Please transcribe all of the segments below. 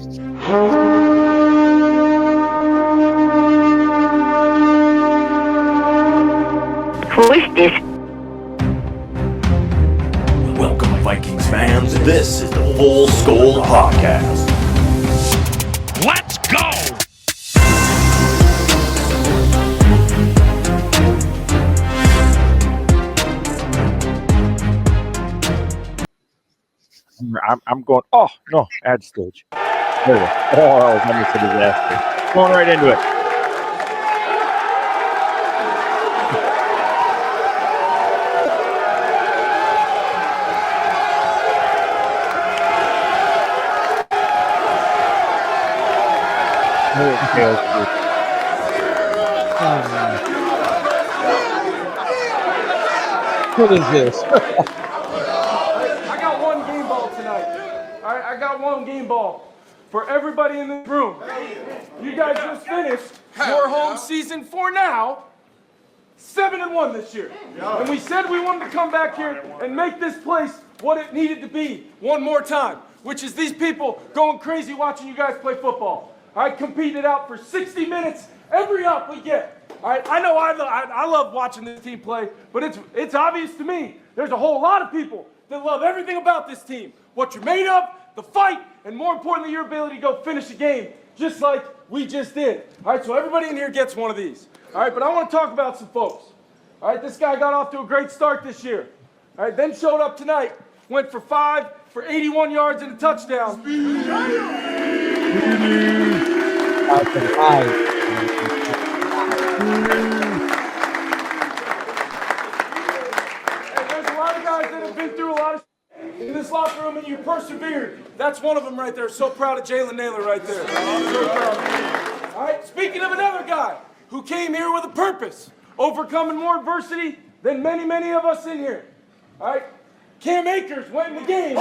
Who is this? Welcome, Vikings fans. This is the FullSkol podcast. Let's go! I'm going. Oh no, ad stage. There we go. Oh, that was almost a disaster. Going right into it. What is this? I got one game ball tonight. All right, I got one game ball for everybody in this room. You guys just finished your home season for now 7-1 this year. And we said we wanted to come back here and make this place what it needed to be one more time, which is these people going crazy watching you guys play football. All right, competing it out for 60 minutes every up we get. All right, I know I love watching this team play, but it's obvious to me there's a whole lot of people that love everything about this team. What you're made of, the fight, and more importantly, your ability to go finish a game just like we just did. All right, so everybody in here gets one of these. All right, but I want to talk about some folks. All right, this guy got off to a great start this year. All right, then showed up tonight, went for 5 for 81 yards and a touchdown. In this locker room, and you persevered. That's one of them right there. So proud of Jalen Naylor right there. I'm so proud. All right, speaking of another guy who came here with a purpose, overcoming more adversity than many, many of us in here. All right, Cam Akers went in the game.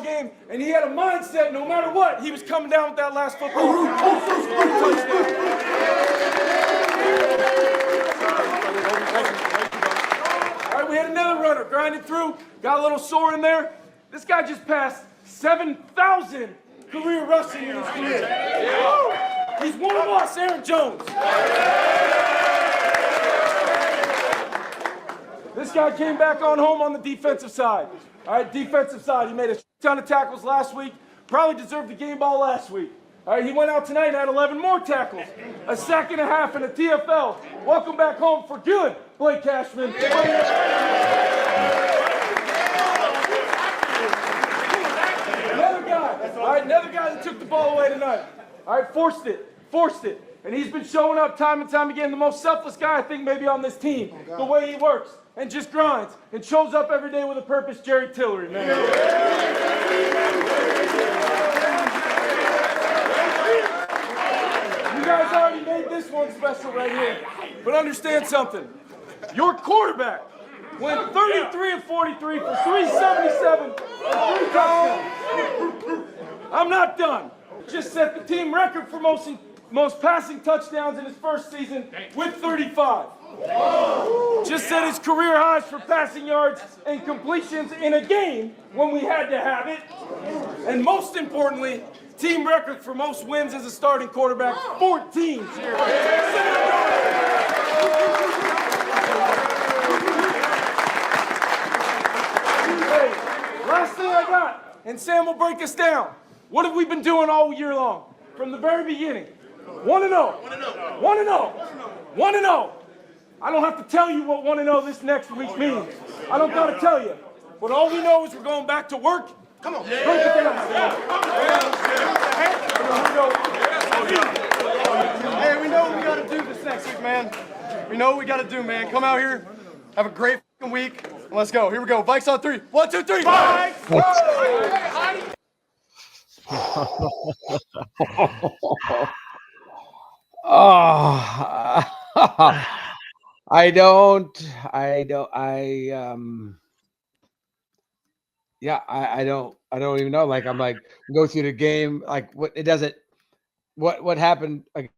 Game, and he had a mindset no matter what, he was coming down with that last football. All right, we had another runner grinding through, got a little sore in there. This guy just passed 7,000 career rushing in his career. He's one of us, Aaron Jones. This guy came back on home on the defensive side. All right, defensive side. He made a ton of tackles last week. Probably deserved the game ball last week. All right, he went out tonight and had 11 more tackles. A sack and a half in a TFL. Welcome back home for good, Blake Cashman. Another guy. All right, another guy that took the ball away tonight. All right, forced it. And he's been showing up time and time again. The most selfless guy, I think, maybe on this team. The way he works and just grinds and shows up every day with a purpose, Jerry Tillery, man. You guys already made this one special right here. But understand something. Your quarterback went 33 of 43 for 377 and 3 touchdowns. I'm not done. Just set the team record for most passing touchdowns in his first season with 35. Just set his career highs for passing yards and completions in a game when we had to have it. And most importantly, team record for most wins as a starting quarterback, 14. Hey, last thing I got, and Sam will break us down. What have we been doing all year long? From the very beginning. 1-0. 1-0. 1-0. I don't have to tell you what 1-0 this next week means. I don't got to tell you. But all we know is we're going back to work. Come on. Break it down. Hey, we know what we got to do this next week, man. We know what we got to do, man. Come out here, have a great fucking week, and let's go. Here we go. Vikes on 3. 1, 2, 3. Vikes! I don't even know. Like, I'm like, go through the game. Like, what happened? Like,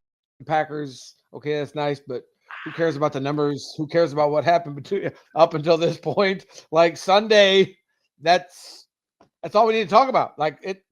Packers. Okay, that's nice, but Who cares about the numbers? Who cares about what happened up until this point? Like Sunday, that's all we need to talk about. Like it.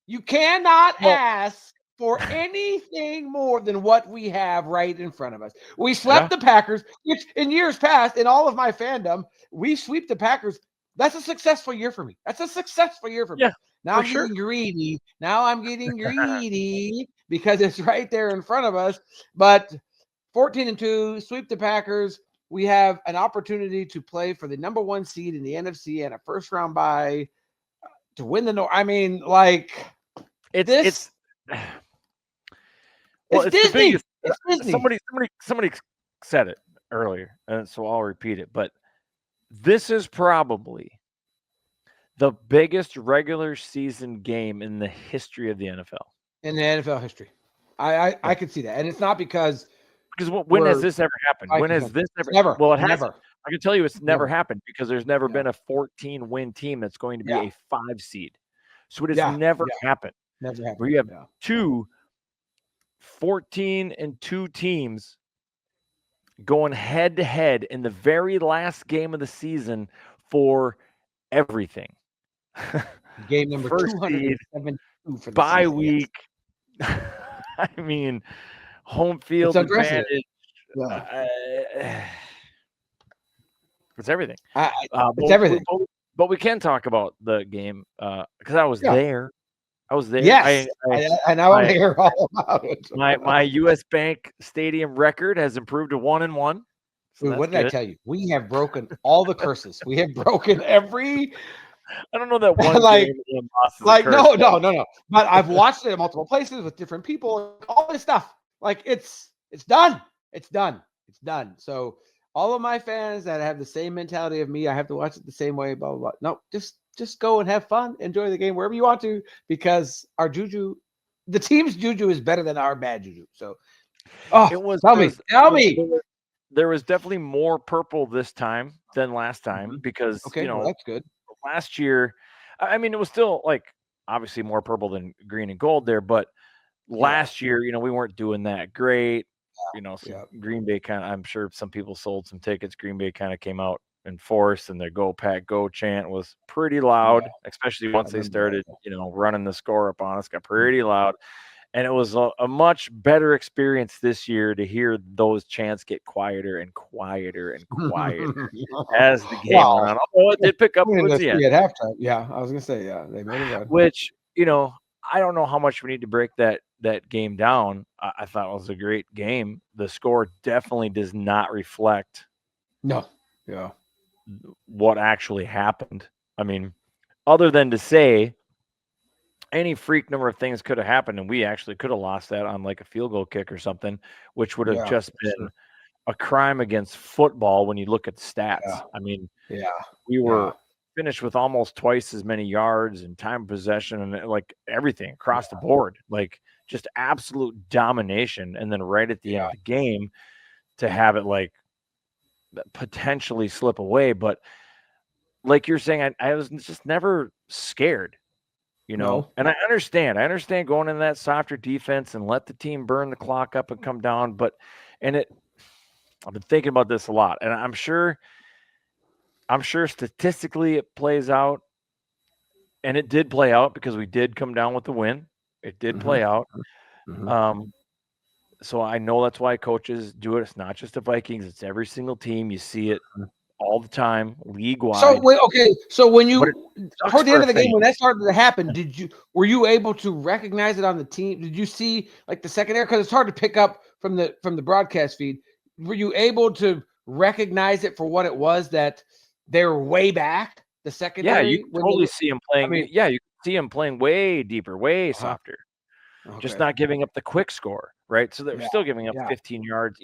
You cannot ask for anything more than what we have right in front of us. We swept the Packers, which in years past, in all of my fandom, we sweep the Packers. That's a successful year for me. That's a successful year for me. Now I'm getting greedy. Now I'm getting greedy because it's right there in front of us. But 14-2, sweep the Packers. We have an opportunity to play for the number 1 seed in the NFC and a first round bye to win the North. I mean, like it's Disney. It's Disney. Somebody said it earlier, and so I'll repeat it. But this is probably the biggest regular season game in the history of the NFL. In the NFL history, I could see that, and it's not because when has this ever happened? When has this ever? Never. Well, it never. hasn't. I can tell you it's never happened because there's never been a 14-win team that's going to be a 5 seed. So it has never happened. Never happened. Where you have 2 14-2 teams going head to head in the very last game of the season for everything. Game number 272 for the bye season, week. Yes. I mean, home field advantage. It's everything. It's everything. But we can talk about the game because I was there. I was there. Yes, I know. I hear all about it. My U.S. Bank Stadium record has improved to 1-1. So what did I tell you? We have broken all the curses. We have broken every. I don't know that one game no. But I've watched it in multiple places with different people. All this stuff, like it's done. It's done. It's done. So all of my fans that have the same mentality of me, I have to watch it the same way. Blah blah blah. No, just go and have fun, enjoy the game wherever you want to, because our juju, the team's juju is better than our bad juju. So, tell me. There was definitely more purple this time than last time because that's good. Last year, I mean, it was still like obviously more purple than green and gold there, but last year, we weren't doing that great. Green Bay I'm sure some people sold some tickets. Green Bay kind of came out in force, and their "Go Pack Go" chant was pretty loud, especially once they started, running the score up on us. Got pretty loud, and it was a much better experience this year to hear those chants get quieter and quieter and quieter as the game went on. Oh, it did pick up towards the end at halftime. Yeah, I was gonna say, they made it run. Which I don't know how much we need to break that game down. I thought it was a great game. The score definitely does not reflect what actually happened. I mean, other than to say any freak number of things could have happened, and we actually could have lost that on like a field goal kick or something, which would have just been a crime against football when you look at the stats. I mean, we were finished with almost twice as many yards and time of possession and like everything across the board, like just absolute domination. And then right at the end of the game to have it like potentially slip away. But like you're saying, I was just never scared, and I understand going in that softer defense and let the team burn the clock up and come down. But, I've been thinking about this a lot, and I'm sure statistically it plays out, and it did play out because we did come down with the win. It did play out. So I know that's why coaches do it. It's not just the Vikings. It's every single team. You see it all the time, league-wide. So when you toward the end of the game, when that started to happen, were you able to recognize it on the team? Did you see like the secondary? Because it's hard to pick up from the broadcast feed. Were you able to recognize it for what it was, that they were way back, the secondary? Yeah, you can totally see him playing. You can see him playing way deeper, way softer. Just not giving up the quick score, right? So they're still giving up 15 yards.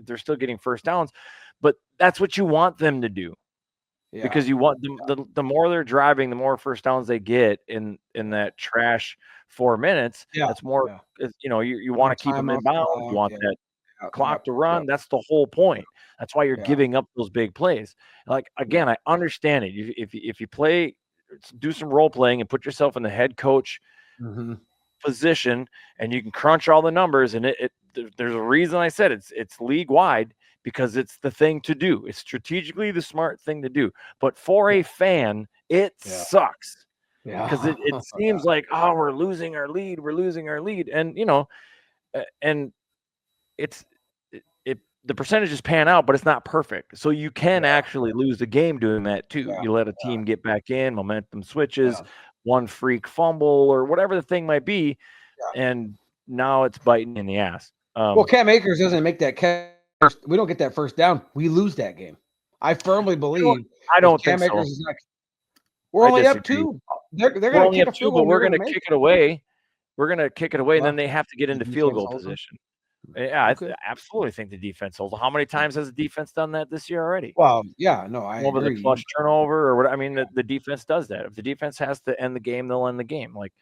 They're still getting first downs, but that's what you want them to do, because you want them. The more they're driving, the more first downs they get in that trash 4 minutes. That's more. You want to keep them in bounds. You want that clock to run. That's the whole point. That's why you're giving up those big plays. Like, again, I understand it. If you play, do some role playing and put yourself in the head coach position, and you can crunch all the numbers. And there's a reason I said it's league wide, because it's the thing to do. It's strategically the smart thing to do. But for a fan, it sucks. Because it seems like, oh, we're losing our lead. And, and the percentages pan out, but it's not perfect. So you can actually lose the game doing that too. Yeah. You let a team get back in, momentum switches, one freak fumble or whatever the thing might be, and now it's biting in the ass. Well, Cam Akers doesn't make that catch. We don't get that first down. We lose that game. I firmly believe. I don't Cam think so. Akers is not. We're only up 2. They're going to kick a field goal, but we're going to kick it away. We're going to kick it away, and then they have to get into field goal position. Yeah, I absolutely think the defense holds. How many times has the defense done that this year already? Well, yeah, no, I over agree. the clutch turnover or what? I mean, the defense does that. If the defense has to end the game, they'll end the game. Like,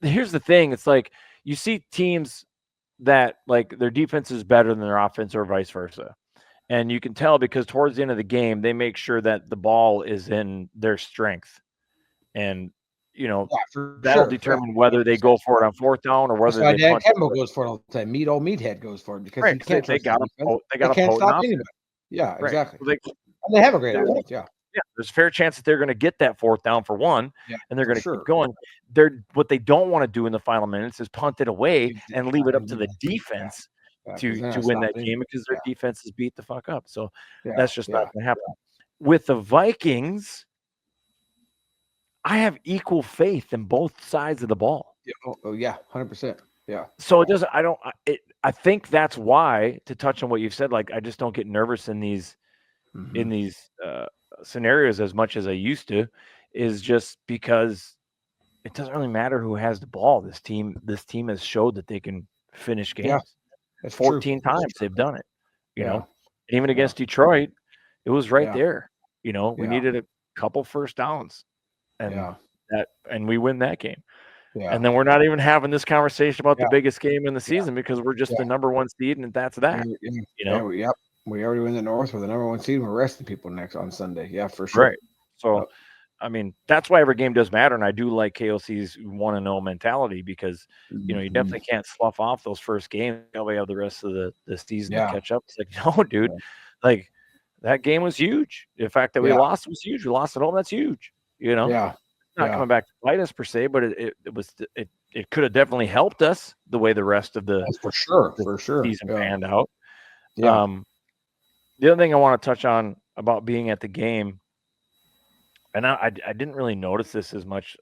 here's the thing: it's like you see teams that like their defense is better than their offense, or vice versa, and you can tell because towards the end of the game, they make sure that the ball is in their strength, and that'll determine whether they go for it on 4th down or whether they Dan Campbell goes for it all the time. Meathead goes for it because he can't. They got to stop anybody. Yeah, exactly. So they have a great offense. Yeah, there's a fair chance that they're going to get that 4th down for one, and they're going to keep going. What they don't want to do in the final minutes is punt it away and leave it up to the defense to win that game because their defense is beat the fuck up. So that's just not going to happen. With the Vikings, I have equal faith in both sides of the ball. Yeah, 100%. Yeah. So it doesn't. I think that's why, to touch on what you've said, like I just don't get nervous in these scenarios as much as I used to, is just because it doesn't really matter who has the ball. This team has showed that they can finish games. Yeah, 14 times they've done it. You know, and even against Detroit, it was right there. We needed a couple first downs. And we win that game. Yeah. And then we're not even having this conversation about the biggest game in the season because we're just the number 1 seed, and that's that. We already win the North. We're the number 1 seed. We're resting people next on Sunday. Yeah, for sure. Right. So, I mean, that's why every game does matter, and I do like KOC's 1-0 mentality because you definitely can't slough off those first games. That way, you have the rest of the season to catch up. It's like, no, dude, like that game was huge. The fact that we lost was huge. We lost at home. That's huge. Not coming back to bite us per se, but it could have definitely helped us the way the rest of the for sure season panned out. The other thing I want to touch on about being at the game, and I didn't really notice this as much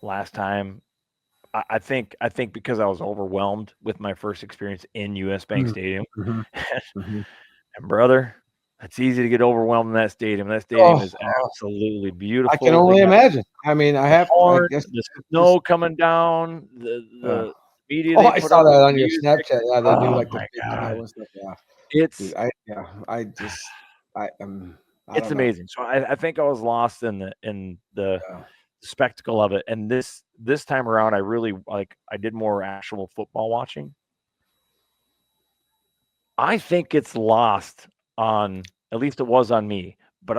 last time. I think because I was overwhelmed with my first experience in US Bank Stadium, and brother. It's easy to get overwhelmed in that stadium. That stadium is absolutely beautiful. I can only imagine. I mean, I guess the snow coming down. The media. I saw that on your Snapchat. Yeah, they do like the big stuff. Yeah, it's. It's amazing. So I think I was lost in the spectacle of it. And this time around, I really I did more actual football watching. I think it's lost on, at least it was on me, but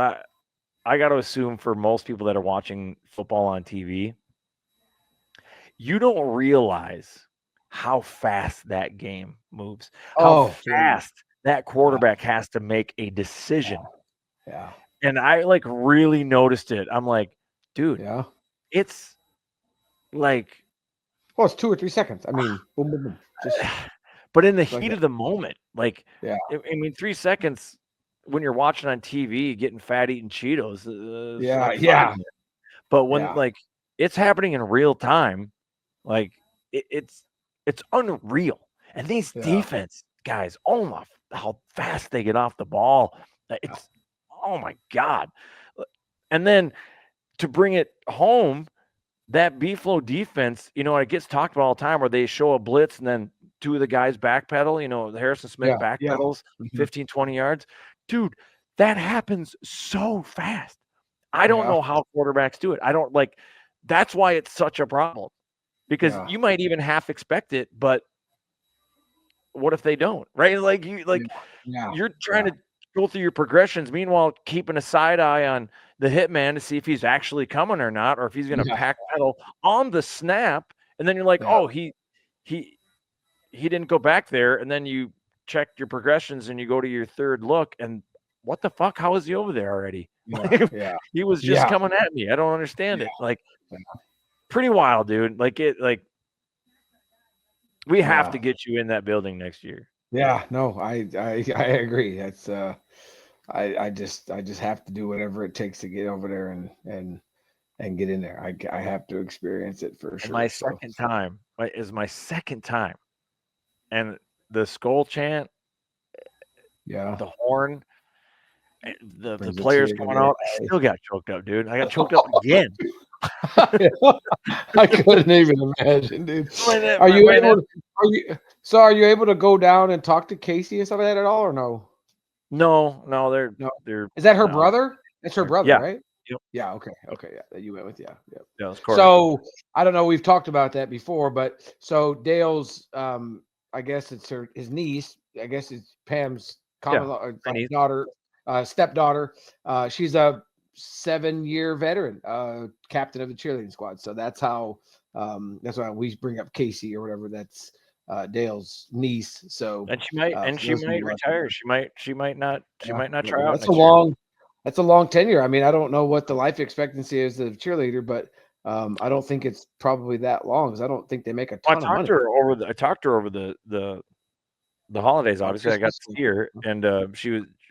I got to assume for most people that are watching football on TV, you don't realize how fast that game moves, how fast that quarterback has to make a decision. Yeah. And I really noticed it. I'm like, dude, it's like, well, it's 2 or 3 seconds. I mean, boom, boom, boom. But in the heat of the moment, I mean, 3 seconds when you're watching on TV, getting fat, eating Cheetos. But when it's happening in real time, it's unreal. And these defense guys, how fast they get off the ball. It's oh my God. And then to bring it home, that B-flow defense, it gets talked about all the time where they show a blitz and then 2 of the guys backpedal, Harrison Smith backpedals 15, 20 yards. Dude, that happens so fast. I don't know how quarterbacks do it. I don't that's why it's such a problem because you might even half expect it, but what if they don't, right? You're trying to go through your progressions. Meanwhile, keeping a side eye on the hitman to see if he's actually coming or not, or if he's going to pack pedal on the snap. And then you're like, oh, he didn't go back there. And then you check your progressions and you go to your third look, and what the fuck? How is he over there already? He was just coming at me. I don't understand it. Like, pretty wild, dude. Like we have to get you in that building next year. Yeah, no, I agree. That's I just have to do whatever it takes to get over there and get in there. I have to experience it for sure. My second time is my second time, and the Skol chant, the horn, the players going out. I still got choked up, dude. I got choked up again. I couldn't even imagine, dude. Are you able to go down and talk to Casey and stuff like that at all, or no? No, they're. Is that her brother? It's her brother, right? Yep. Yeah. Okay. Yeah. That you went with. Yeah. Of course. So I don't know. We've talked about that before, but so Dale's, I guess it's his niece. I guess it's Pam's daughter, stepdaughter. She's a 7-year veteran, captain of the cheerleading squad. So that's how. That's why we bring up Casey or whatever. That's Dale's niece. So and she might retire. She might not try out. That's a long tenure. I mean, I don't know what the life expectancy is of a cheerleader, but I don't think it's probably that long because I don't think they make a ton of money. I talked to her over the holidays. Obviously, I got to see her, and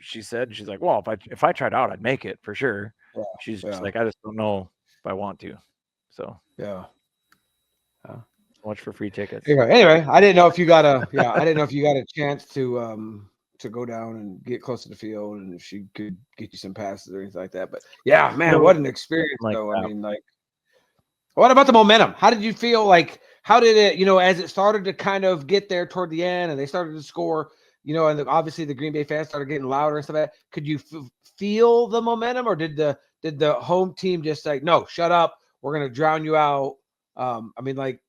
she said she's like, well, if I tried out, I'd make it for sure. Yeah, she's just like, I just don't know if I want to. So so much for free tickets. Anyway, I didn't know if you got a chance to go down and get close to the field, and if she could get you some passes or anything like that. But yeah, man, what an experience though. I mean, like, what about the momentum? How did you feel? Like, how did it, as it started to kind of get there toward the end and they started to score, and obviously the Green Bay fans started getting louder and stuff like that. Could you feel the momentum, or did the home team just like, no, shut up, we're going to drown you out? I mean, like,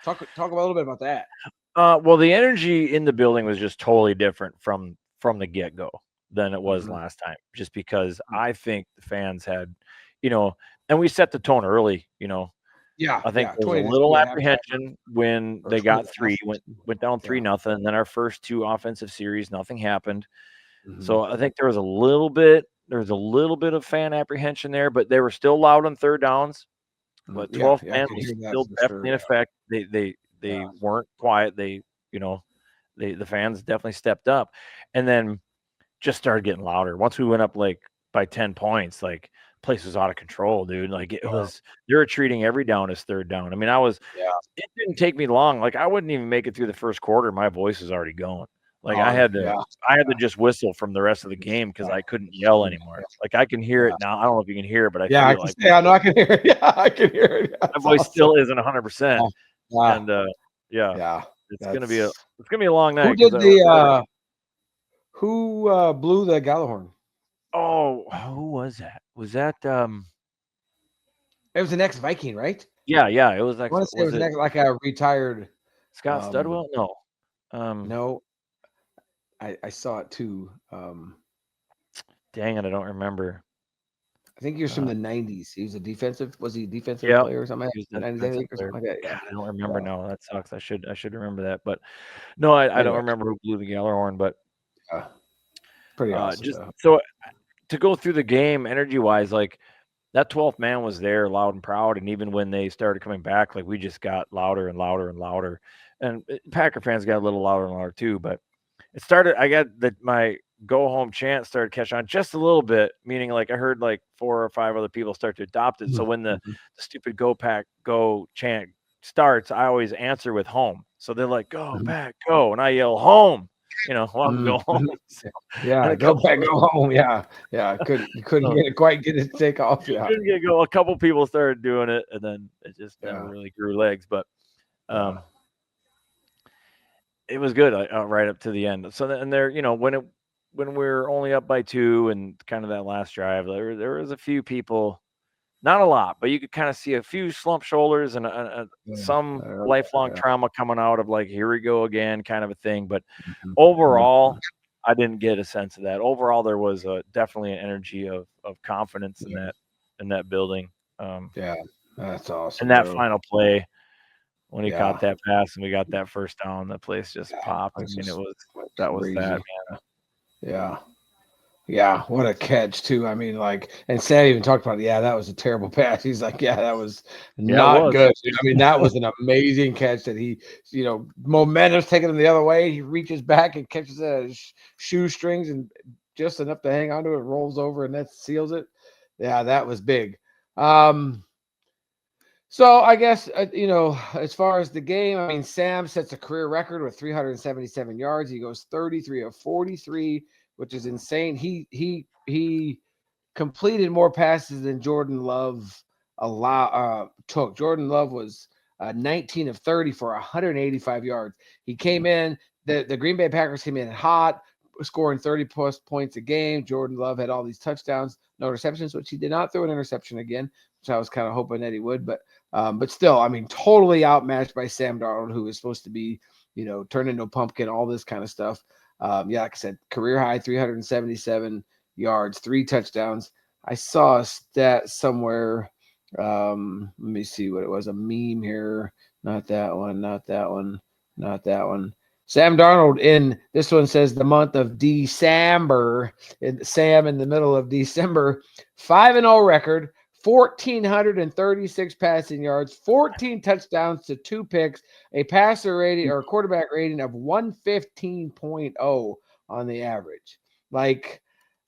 talk a little bit about that. Well, the energy in the building was just totally different from the get-go than it was last time, just because I think the fans had, and we set the tone early, I think there was a little apprehension when they got three, went down 3-0, and then our first 2 offensive series, nothing happened. So I think there was a little bit of fan apprehension there, but they were still loud on third downs. But 12th man was still definitely in effect. They weren't quiet. The fans definitely stepped up, and then just started getting louder. Once we went up like by 10 points, like, place was out of control, dude. Like, it was, they were treating every down as third down. I mean, it didn't take me long. Like, I wouldn't even make it through the first quarter. My voice was already going. Like, I had to just whistle from the rest of the game because I couldn't yell anymore. Like, I can hear it now. I don't know if you can hear it, but I can hear it. Yeah, I can hear it. My voice still isn't 100%. And it's gonna be a long night. Who blew the Gallahorn? Oh, who was that? Was that It was the next Viking, right? Yeah, it was like, like a retired Scott Studwell? No. No. I saw it too. Dang it, I don't remember. I think he was from the 90s. He was a defensive. Was he a defensive player or something? Or something like that. God, I don't remember. No, that sucks. I should remember that. But no, I don't remember who blew the Gallahorn. But pretty awesome. So to go through the game, energy wise, like, that 12th man was there, loud and proud. And even when they started coming back, like, we just got louder and louder and louder. And Packer fans got a little louder and louder too. But it started. I got my go home chant started catching on just a little bit, meaning like I heard like 4 or 5 other people start to adopt it. So when the stupid go Pack go chant starts, I always answer with home. So they're like, go Pack go, and I yell home. Go home. So, go Pack go home. Couldn't quite get it to take off. Yeah, couldn't get go. A couple people started doing it, and then it just never really grew legs. But it was good right up to the end. So and there, when we're only up by 2 and kind of that last drive, there was a few people, not a lot, but you could kind of see a few slump shoulders and some lifelong trauma coming out of like, here we go again kind of a thing. But overall, I didn't get a sense of that. Overall, there was definitely an energy of confidence in that in that building. Yeah, that's awesome. And that bro. final play when he Yeah. caught that pass and we got that first down, the place just popped. I That's mean, just that was crazy. that, man. Yeah. Yeah, what a catch too. I mean, like, and Sam even talked about, yeah, that was a terrible pass. He's like, yeah, that was not was. good. I mean, that was an amazing catch that he, momentum's taking him the other way. He reaches back and catches the shoestrings and just enough to hang onto it, rolls over, and that seals it. Yeah, that was big. So I guess, as far as the game, I mean, Sam sets a career record with 377 yards. He goes 33 of 43, which is insane. He completed more passes than Jordan Love took. Jordan Love was 19 of 30 for 185 yards. He came in, the Green Bay Packers came in hot, scoring 30 plus points a game. Jordan Love had all these touchdowns, no interceptions, which he did not throw an interception again, which I was kind of hoping that he would. But still, I mean, totally outmatched by Sam Darnold, who is supposed to be, turned into a pumpkin, all this kind of stuff. Like I said, career high, 377 yards, 3 touchdowns. I saw a stat somewhere. Let me see what it was. A meme here. Not that one. Not that one. Not that one. Sam Darnold in this one says the month of December. Sam in the middle of December, 5-0 record, 1,436 passing yards, 14 touchdowns to 2 picks, a passer rating or quarterback rating of 115.0 on the average. Like,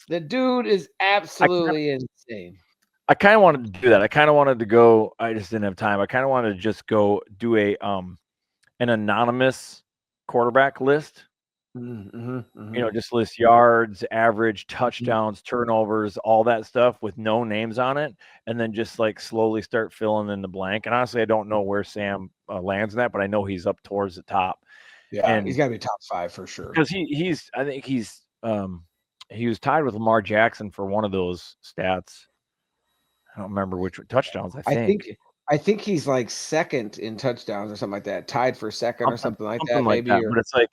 the dude is absolutely insane. I kind of wanted to do that. I kind of wanted to go. I just didn't have time. I kind of wanted to just go do an anonymous quarterback list. Just list yards, average, touchdowns, turnovers, all that stuff with no names on it, and then just like slowly start filling in the blank. And honestly, I don't know where Sam lands in that, but I know he's up towards the top. Yeah, and he's got to be top 5 for sure. Because I think he was tied with Lamar Jackson for one of those stats. I don't remember which touchdowns. I think he's like second in touchdowns or something like that, tied for second or something like that. Maybe. That. But it's like,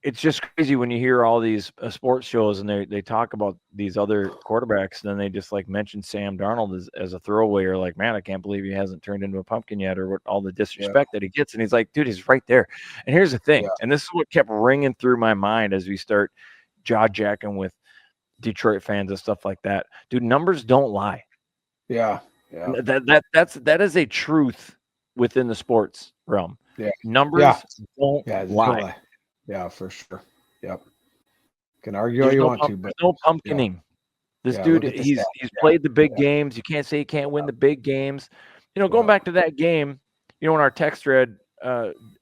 it's just crazy when you hear all these sports shows and they talk about these other quarterbacks, and then they just like mention Sam Darnold as a throwaway, or like, man, I can't believe he hasn't turned into a pumpkin yet, or what, all the disrespect that he gets. And he's like, dude, he's right there. And here's the thing, and this is what kept ringing through my mind as we start jaw-jacking with Detroit fans and stuff like that. Dude, numbers don't lie. Yeah. That is a truth within the sports realm. Yeah. Numbers don't lie. Yeah, for sure. Yep. Can argue all you want to, but no pumpkining. This dude, he's played the big games. You can't say he can't win the big games. Going back to that game, in our text thread,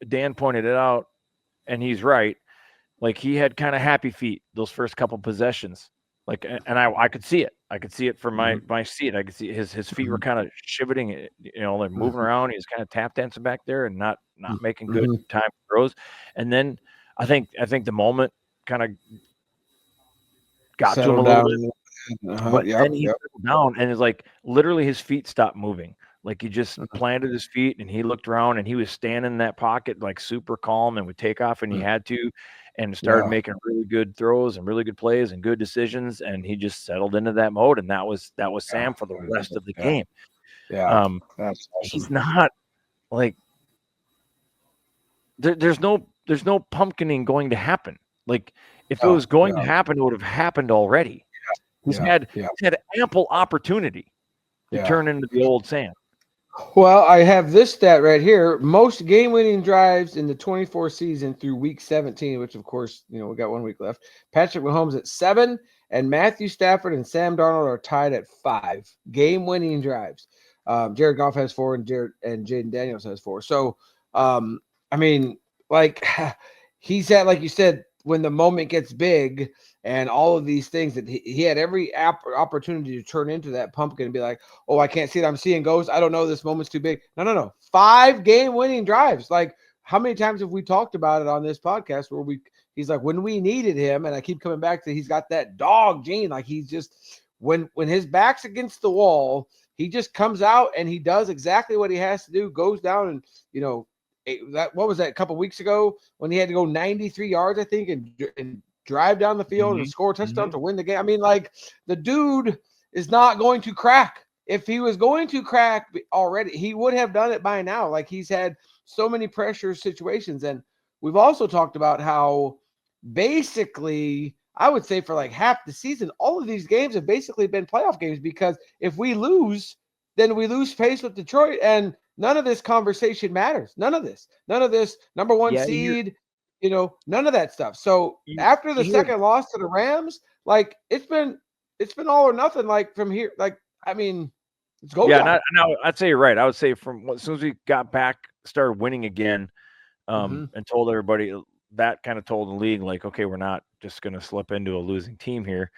Dan pointed it out, and he's right. Like, he had kind of happy feet those first couple possessions. Like, and I could see it. I could see it from my seat. I could see his feet were kind of shivering, they're moving around. He was kind of tap dancing back there and not making good time throws. And then I think the moment kind of got settled to him a down. little bit. But then he settled down, and it's like literally his feet stopped moving. Like, he just planted his feet and he looked around, and he was standing in that pocket like super calm and would take off when he had to, and started making really good throws and really good plays and good decisions, and he just settled into that mode, and that was Sam for the rest of the game. Yeah. That's awesome. He's not like there's no pumpkining going to happen. Like, if it was going to happen, it would have happened already. He's had ample opportunity to turn into the old Sam. Well, I have this stat right here. Most game-winning drives in the 24 season through week 17, which, of course, we got 1 week left. Patrick Mahomes at 7, and Matthew Stafford and Sam Darnold are tied at 5 game-winning drives. Jared Goff has 4, and Jaden Daniels has 4. So, I mean, like, he's at, like you said, when the moment gets big and all of these things, that he had every opportunity to turn into that pumpkin and be like, oh, I can't see it. I'm seeing ghosts. I don't know. This moment's too big. No. 5 game-winning drives. Like, how many times have we talked about it on this podcast where he's like, when we needed him, and I keep coming back to, he's got that dog gene. Like, he's just, when his back's against the wall, he just comes out and he does exactly what he has to do, goes down and, what was that, a couple weeks ago when he had to go 93 yards, I think, and drive down the field and score a touchdown to win the game. I mean, like, the dude is not going to crack. If he was going to crack already, he would have done it by now. Like, he's had so many pressure situations. And we've also talked about how basically, I would say for like half the season, all of these games have basically been playoff games, because if we lose, then we lose pace with Detroit, and none of this conversation matters. None of this number one seed, none of that stuff. So after the second loss to the Rams, like, it's been all or nothing. Like, from here, like, I mean, it's go time. No, I'd say you're right. I would say from as soon as we got back, started winning again, and told everybody, that kind of told the league, like, okay, we're not just going to slip into a losing team here.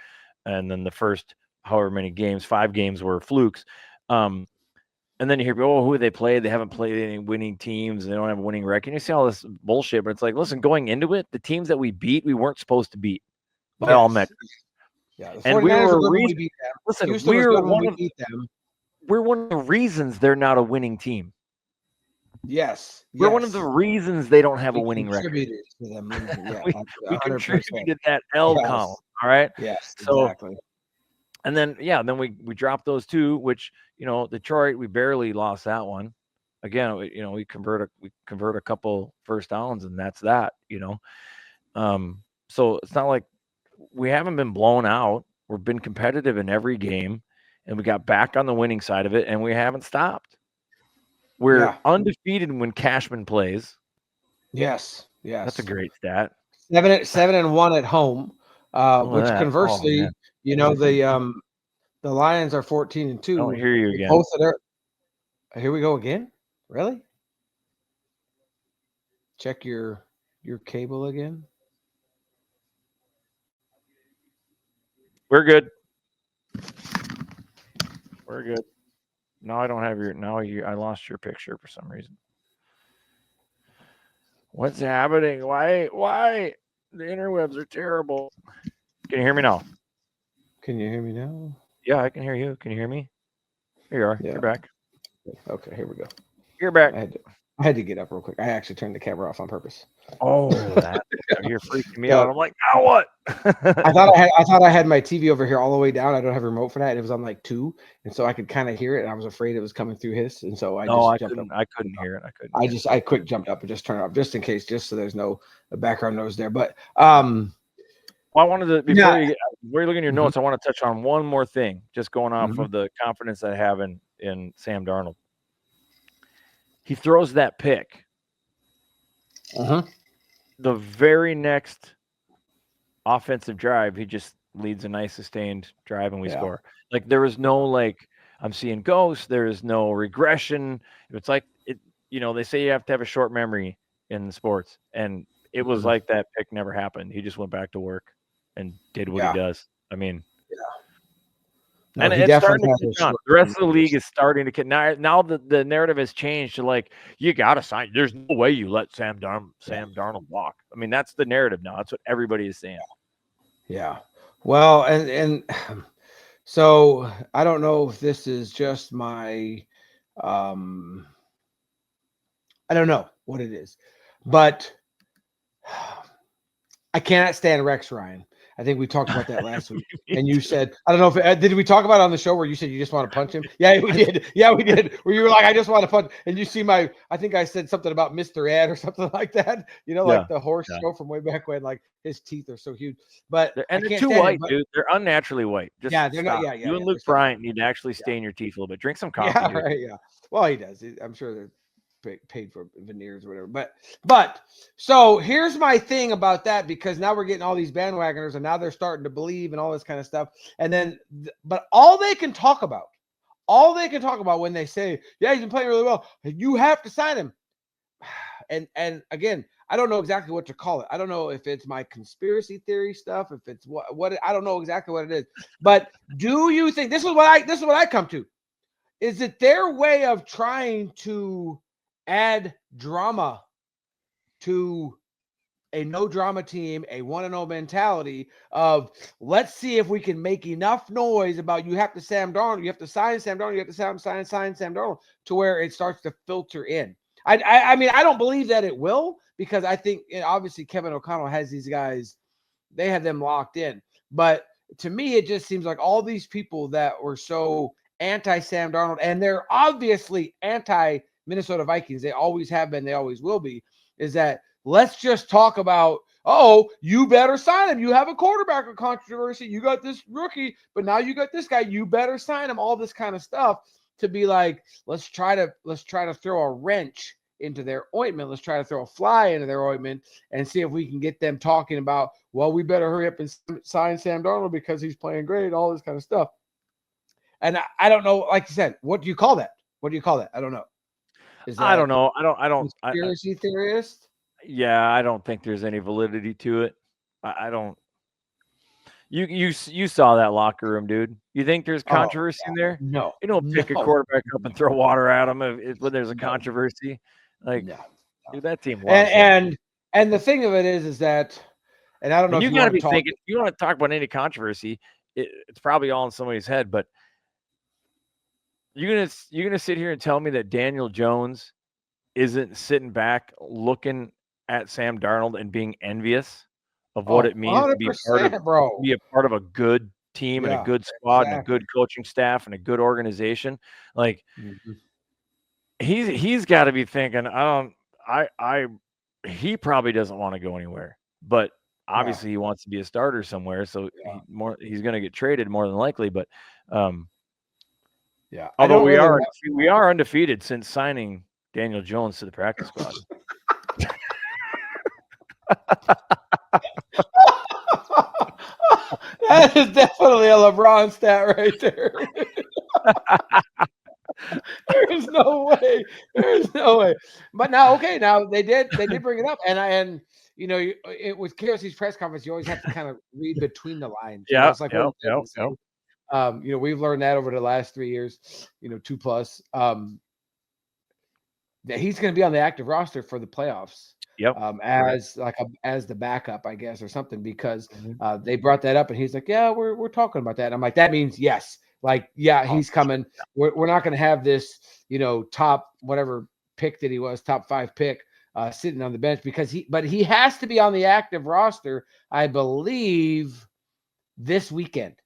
And then the first however many games, 5 games were flukes. And then you hear, who they played? They haven't played any winning teams. They don't have a winning record. And you see all this bullshit, but it's like, listen, going into it, the teams that we beat, we weren't supposed to beat by all metrics. Yeah, and we were we're one of the reasons they're not a winning team. Yes. We're one of the reasons they don't have a winning record. To them losing. Yeah, we contributed that L column. All right. Yes, so, exactly. And then, then we dropped those 2, which, Detroit, we barely lost that one. Again, we convert a couple first downs, and that's that, So it's not like we haven't been blown out. We've been competitive in every game, and we got back on the winning side of it, and we haven't stopped. We're undefeated when Cashman plays. Yes. That's a great stat. 7-1 at home, which conversely, the Lions are 14-2. I don't hear you again. Both of their. Here we go again. Really? Check your cable again. We're good. No, I don't have your. I lost your picture for some reason. What's happening? Why? The interwebs are terrible. Can you hear me now? Can you hear me now? Yeah, I can hear you. Can you hear me? Here you are. Yeah. You're back. Okay, here we go. You're back. I had to get up real quick. I actually turned the camera off on purpose. Oh, you're freaking me out. I'm like, now what? I thought I had my TV over here all the way down. I don't have a remote for that. It was on like 2, and so I could kind of hear it. And I was afraid it was coming through his, and so I jumped up. I couldn't hear it. I quick jumped up and just turned it off just in case, just so there's no background noise there. But I wanted to before you look at your notes, I want to touch on one more thing. Just going off of the confidence I have in Sam Darnold. He throws that pick. The very next offensive drive, he just leads a nice sustained drive and we score. Like, there is no, like, I'm seeing ghosts. There is no regression. It's like, they say you have to have a short memory in sports. And it was like that pick never happened. He just went back to work and did what he does. I mean, No, and it's starting to get on. The rest of the league is starting to get now the narrative has changed to, like, you got to sign. There's no way you let Sam Darnold walk. I mean, that's the narrative now. That's what everybody is saying. Yeah. Well, and so I don't know if this is just my I don't know what it is, but I cannot stand Rex Ryan. I think we talked about that last week. And you said, I don't know if did we talk about it on the show where you said you just want to punch him? Yeah, we did. Yeah, we did. Where you were like, I just want to punch. And you see I think I said something about Mr. Ed or something like that. Like the horse show from way back when, like, his teeth are so huge. But they're too white, dude. They're unnaturally white. Just they're not. Yeah. You and Luke Bryant need to actually stain your teeth a little bit. Drink some coffee. Yeah, right. Yeah. Well, he does. I'm sure they're paid for veneers or whatever. But so here's my thing about that, because now we're getting all these bandwagoners and now they're starting to believe and all this kind of stuff. And then, but all they can talk about when they say, yeah, he's been playing really well, you have to sign him. And again, I don't know exactly what to call it. I don't know if it's my conspiracy theory stuff, if it's what I don't know exactly what it is. But do you think this is what I come to? Is it their way of trying to add drama to a no drama team, a 1-0 mentality of, let's see if we can make enough noise about you have to Sam Darnold, you have to sign Sam Darnold, you have to sign Sam Darnold, to where it starts to filter in. I mean, I don't believe that it will, because I think obviously Kevin O'Connell has these guys, they had them locked in. But to me, it just seems like all these people that were so anti-Sam Darnold, and they're obviously anti-Minnesota Vikings, they always have been, they always will be, is that let's just talk about, oh, you better sign him. You have a quarterback controversy. You got this rookie, but now you got this guy. You better sign him. All this kind of stuff to be like, let's try to throw a wrench into their ointment. Let's try to throw a fly into their ointment and see if we can get them talking about, well, we better hurry up and sign Sam Darnold because he's playing great, all this kind of stuff. And I don't know, like you said, what do you call that? What do you call that? I don't know. I don't know. I don't. Conspiracy theorist? Yeah, I don't think there's any validity to it. I don't. You saw that locker room, dude. You think there's controversy in there? No. You don't pick a quarterback up and throw water at him when there's a controversy. Like, dude, that team loves and the thing of it is that, and I don't know. You got to be thinking. If you want to talk about any controversy, it's probably all in somebody's head. But you're gonna sit here and tell me that Daniel Jones isn't sitting back looking at Sam Darnold and being envious of what it means to be a part of a good team and a good squad and a good coaching staff and a good organization. Like he's got to be thinking, he probably doesn't want to go anywhere, but obviously he wants to be a starter somewhere. So he's going to get traded more than likely, but although we are undefeated since signing Daniel Jones to the practice squad. That is definitely a LeBron stat right there. There's no way. But now they did bring it up, and you know, with KOC's press conference, you always have to kind of read between the lines. Yeah, it's like you know, we've learned that over the last 3 years, 2+. That he's going to be on the active roster for the playoffs. Yep. As the backup, I guess, or something, because they brought that up, and he's like, yeah, we're talking about that. And I'm like, that means yes. Like, yeah, he's coming. We're not going to have this, top whatever pick that he was, top 5 pick, sitting on the bench but he has to be on the active roster, I believe, this weekend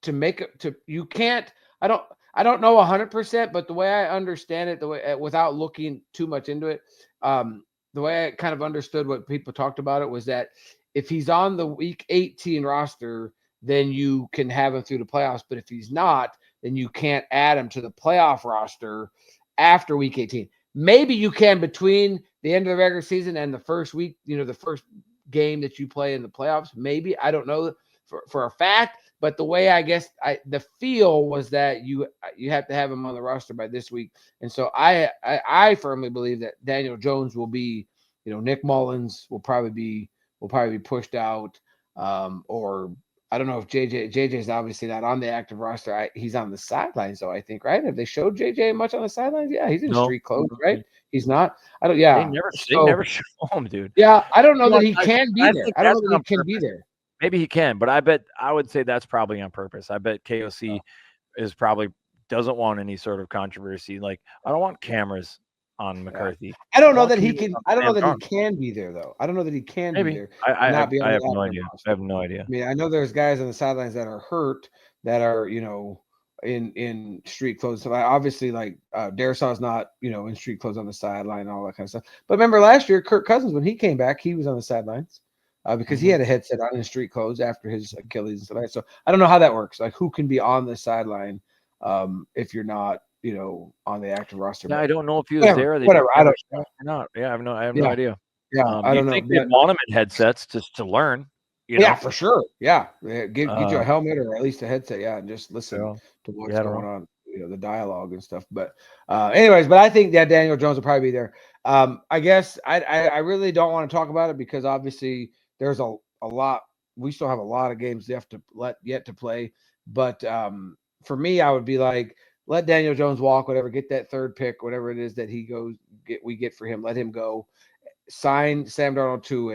to make it to. You can't. I don't know 100%, but the way I understand it, without looking too much into it, the way I kind of understood what people talked about it was that if he's on the week 18 roster, then you can have him through the playoffs. But if he's not, then you can't add him to the playoff roster after week 18. Maybe you can between the end of the regular season and the first week, the first game that you play in the playoffs. Maybe, I don't know for a fact, but the way the feel was that you have to have him on the roster by this week. And so I firmly believe that Daniel Jones will be, Nick Mullins will probably be pushed out, or I don't know if JJ's obviously not on the active roster. He's on the sidelines, though, I think, right? Have they showed JJ much on the sidelines? Yeah, he's in street clothes, right? He's not. I don't. Yeah, they never show him, dude. Yeah, I don't know that he can be there. I don't know that he can be there. Maybe he can, but I would say that's probably on purpose. I bet KOC doesn't want any sort of controversy. Like, I don't want cameras on McCarthy. I don't know that he can. I don't know that he can be there, though. I don't know that he can be there. I have no idea. I have no idea. I mean, I know there's guys on the sidelines that are hurt, that are in street clothes. So obviously, like Darisaw's not in street clothes on the sideline and all that kind of stuff. But remember last year, Kirk Cousins, when he came back, he was on the sidelines. Because he had a headset on in street clothes after his Achilles and stuff like that. So I don't know how that works. Like, who can be on the sideline if you're not, on the active roster? Yeah, I don't know if he was there. Whatever. I don't know. Or not. Yeah, I have no idea. Yeah, I don't know. They want him in headsets just to learn. Yeah, for sure. Yeah, get you a helmet or at least a headset. Yeah, and just listen to what's going on. The dialogue and stuff. But anyways, but I think that Daniel Jones will probably be there. I guess I really don't want to talk about it because obviously there's a lot. We still have a lot of games yet to play. But for me, I would be like, let Daniel Jones walk, whatever, get that 3rd pick, whatever it is that we get for him, let him go. Sign Sam Darnold to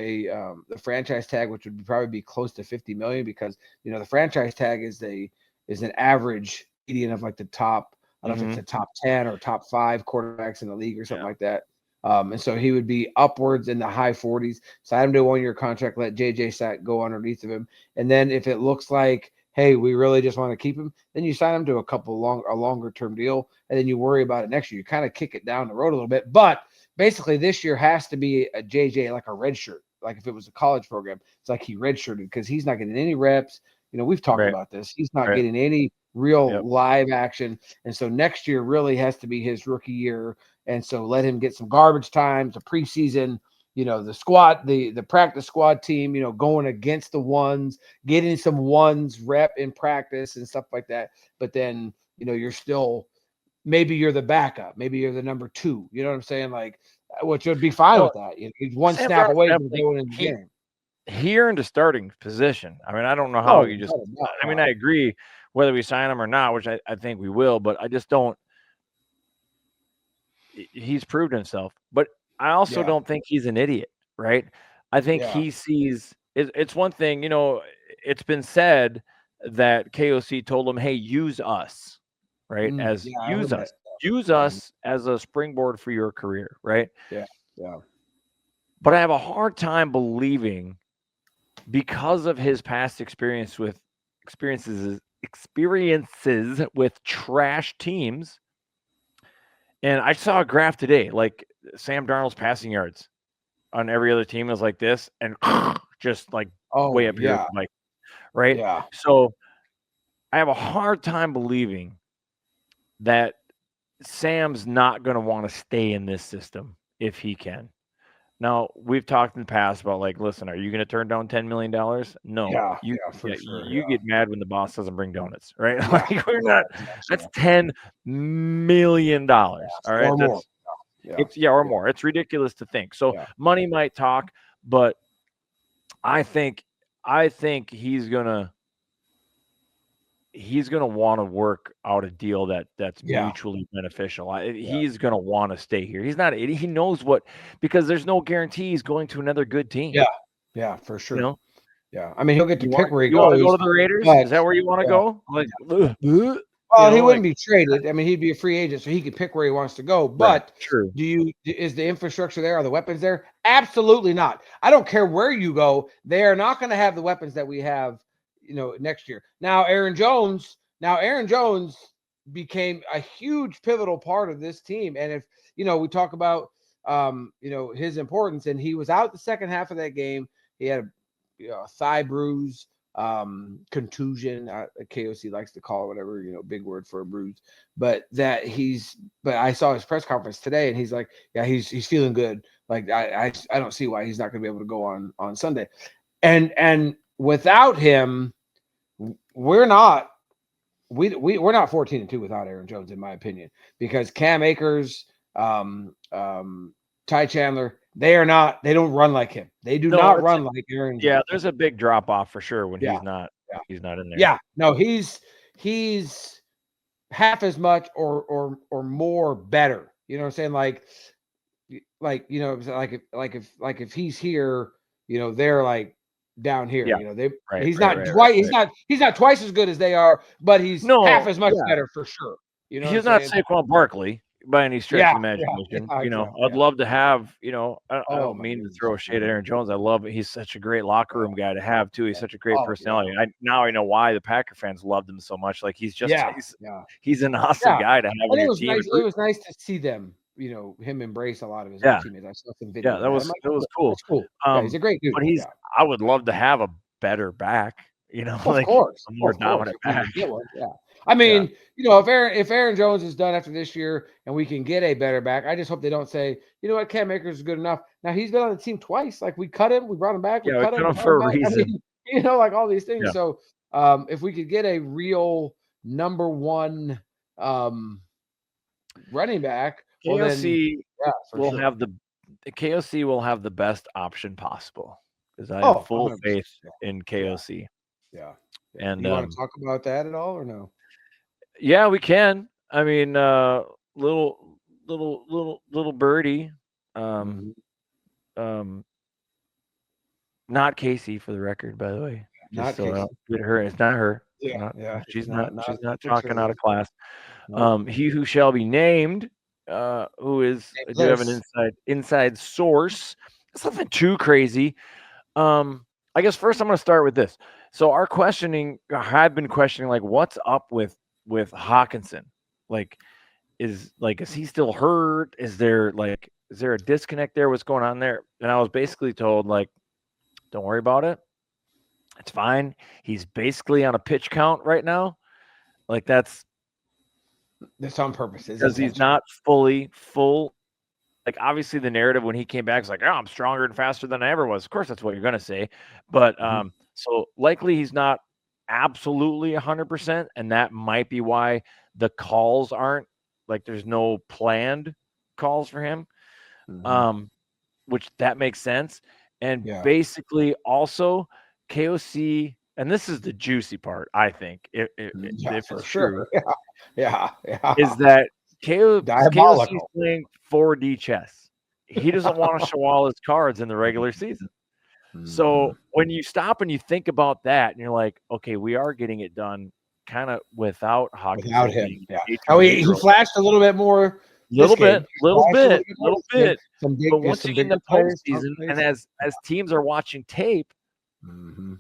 the franchise tag, which would probably be close to $50 million, because the franchise tag is an average median of like the top. I don't know if it's the top 10 or top 5 quarterbacks in the league or something like that. And so he would be upwards in the high 40s. Sign him to a 1-year contract, let JJ Sack go underneath of him. And then if it looks like, hey, we really just want to keep him, then you sign him to a longer term deal, and then you worry about it next year. You kind of kick it down the road a little bit. But basically this year has to be a JJ, like a red shirt. Like if it was a college program, it's like he redshirted because he's not getting any reps. We've talked about this. He's not getting any real live action. And so next year really has to be his rookie year. And so let him get some garbage time, the preseason, the squad, the practice squad team, going against the ones, getting some ones rep in practice and stuff like that. But then, you're still, maybe you're the backup, maybe you're the number 2. You know what I'm saying? Like, which would be fine with that. He's one snap away from going in the game. He earned a starting position. I mean, I don't know how you just. I mean, I agree whether we sign him or not, which I think we will, but I just don't. He's proved himself, but I also don't think he's an idiot, right? I think he sees. It's one thing, it's been said that KOC told him, "Hey, use us, right? Use us as a springboard for your career, right?" Yeah. But I have a hard time believing, because of his past experiences with trash teams. And I saw a graph today, like Sam Darnold's passing yards on every other team is like this, and just like way up here, like right. Yeah. So I have a hard time believing that Sam's not going to want to stay in this system if he can. Now, we've talked in the past about, like, listen, are you going to turn down $10 million? No. You get mad when the boss doesn't bring donuts, right? Yeah. Like, we're not. That's $10 million. All right. Or more. Or more. It's ridiculous to think. So money might talk, but I think he's gonna want to work out a deal that's mutually beneficial. He's going to want to stay here. He's not an idiot. He knows because there's no guarantee he's going to another good team. Yeah, for sure. Yeah. I mean, he'll get to pick where he goes. You want to go to the Raiders? Is that where you want to go? Like, he wouldn't be traded. I mean, he'd be a free agent, so he could pick where he wants to go. But is the infrastructure there? Are the weapons there? Absolutely not. I don't care where you go. They are not going to have the weapons that we have next year. Now, Aaron Jones became a huge pivotal part of this team. And if, we talk about, his importance, and he was out the second half of that game. He had a thigh bruise, contusion, KOC likes to call it whatever, big word for a bruise, but I saw his press conference today, and he's like, yeah, he's feeling good. Like, I don't see why he's not going to be able to go on Sunday. And without him, we're not 14-2 without Aaron Jones, in my opinion, because Cam Akers, Ty Chandler, they don't run like him. They do not run like Aaron Jones. Yeah, there's a big drop off for sure when he's not in there. Yeah, no, he's half as much or more better. You know what I'm saying? Like if he's here, they're like down here. He's not twice as good as they are, but he's half as much better for sure. He's not Saquon Barkley by any stretch of imagination. I'd love to have, I don't mean to throw shade at Aaron Jones. I love it. He's such a great locker room guy to have too. He's such a great personality. I know why the Packer fans loved him so much. Like, he's just he's an awesome guy to have on your team. It was nice to see them, him embrace a lot of his teammates. I saw some videos. Yeah, that was cool. It's cool. He's a great dude. But I would love to have a better back, of course, a more dominant back. I mean, if Aaron Jones is done after this year and we can get a better back, I just hope they don't say, you know what, Cam Akers is good enough. Now, he's been on the team twice. Like, we cut him, we brought him back, we cut him for a reason. I mean, like all these things. So if we could get a real number one running back, KOC will have the best option possible, because I have full 100%. Faith in KOC. Yeah. And you want to talk about that at all or no? Yeah, we can. I mean, little birdie, not Casey, for the record, by the way. Not Casey. Get her. It's not her. Yeah. She's not talking out of class. He who shall be named who is I do have an inside source. It's nothing too crazy. I guess first I'm going to start with this. So our questioning, I've been questioning, like, what's up with Hawkinson? Like, is he still hurt? Is there a disconnect there? What's going on there? And I was basically told, like, don't worry about it. It's fine. He's basically on a pitch count right now. Like, that's on purpose because he's not full. Like, obviously the narrative when he came back is like, oh, I'm stronger and faster than I ever was. Of course, that's what you're going to say. But so likely he's not absolutely 100%. And that might be why the calls aren't, like, there's no planned calls for him, which that makes sense. And basically also KOC, and this is the juicy part, I think, if it's sure. true, Yeah. is that KOC is playing 4D chess. He doesn't want to show all his cards in the regular season. So when you stop and you think about that, and you're like, okay, we are getting it done kind of without Hawkins. Without him, he flashed a little bit more. Little bit. But once you get in the postseason, and as teams are watching tape,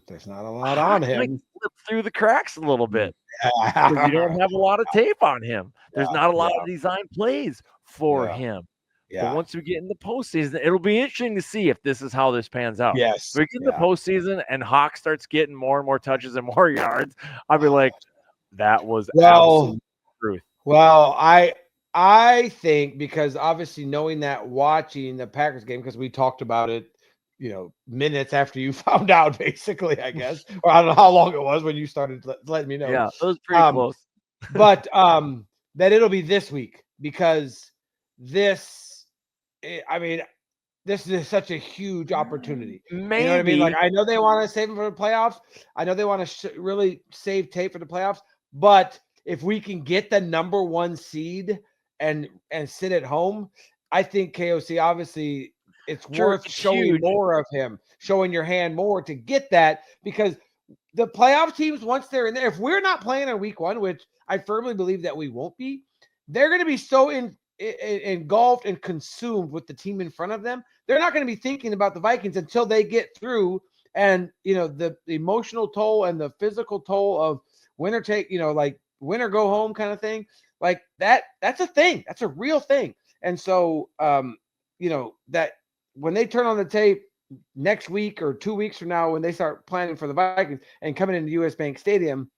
there's not a lot on him. Slip through the cracks a little bit. Because you don't have a lot of tape on him. There's not a lot of design plays for him. But once we get in the postseason, it'll be interesting to see if this is how this pans out. Yes. If we get in the postseason and Hawk starts getting more and more touches and more yards, I'll be like, that was absolute truth. Well, I think, because obviously knowing that, watching the Packers game, because we talked about it, minutes after you found out, basically, I guess, or I don't know how long it was when you started letting me know. Yeah, it was pretty close. But that it'll be this week, because this is such a huge opportunity. Maybe. You know what I mean? Like, I know they want to save them for the playoffs. I know they want to really save tape for the playoffs. But if we can get the number 1 seed and sit at home, I think KOC, obviously, it's worth showing more of him, showing your hand more to get that, because the playoff teams, once they're in there, if we're not playing in week 1, which I firmly believe that we won't be, they're going to be so engulfed and consumed with the team in front of them. They're not going to be thinking about the Vikings until they get through, and the emotional toll and the physical toll of winner take, like win or go home kind of thing, like that's a thing. That's a real thing. And so that when they turn on the tape next week or 2 weeks from now, when they start planning for the Vikings and coming into US Bank Stadium,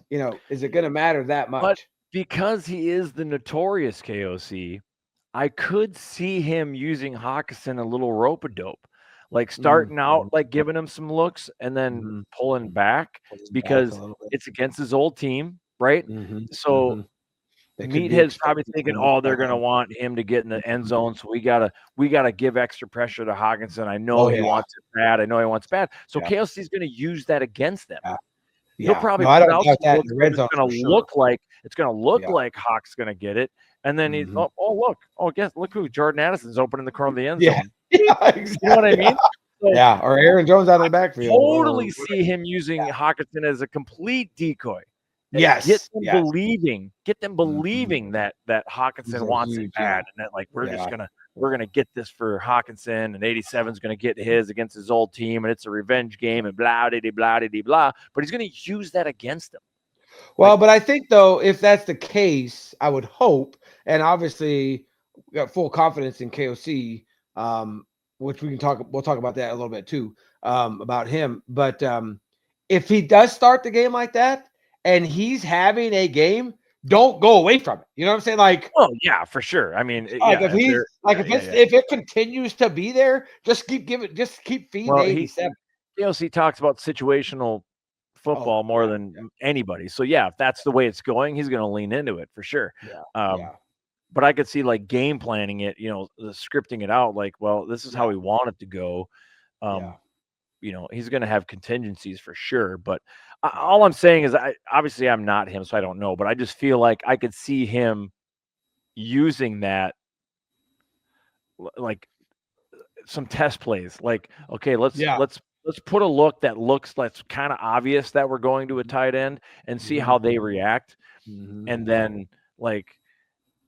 is it going to matter that much? But because he is the notorious KOC, I could see him using Hawkinson a little rope-a-dope, like starting out, like giving him some looks and then pulling back, because it's against his old team, right? So Meathead's probably thinking, oh, they're going to want him to get in the end zone, so we gotta give extra pressure to Hawkinson. I know he wants it bad. I know he wants bad. So KOC is going to use that against them. He'll probably put out it's going to look like Hawk's going to get it, and then he's look who Jordan Addison's opening the corner of the end zone. Exactly. You know what I mean? So or Aaron Jones out of the backfield. Totally see him using Hawkinson as a complete decoy. Yes. Get them believing that Hawkinson wants it bad, and that, like, we're gonna get this for Hawkinson, and 87's gonna get his against his old team, and it's a revenge game, and blah blah blah blah blah. But he's gonna use that against them. Well, but I think, though, if that's the case, I would hope, and obviously we got full confidence in KOC, which we'll talk about that a little bit too, about him. But if he does start the game like that and he's having a game, don't go away from it. You know what I'm saying? Like, oh yeah, for sure. I mean, if it continues to be there, just keep feeding 87. KOC talks about situational football more than anybody. So yeah, if that's the way it's going, he's going to lean into it for sure. But I could see, like, game planning it, scripting it out, like, well, this is how we want it to go. He's going to have contingencies for sure. But all I'm saying is, obviously I'm not him, so I don't know. But I just feel like I could see him using that, like, some test plays. Like, okay, let's put a look that's kind of obvious that we're going to a tight end and see how they react, and then, like,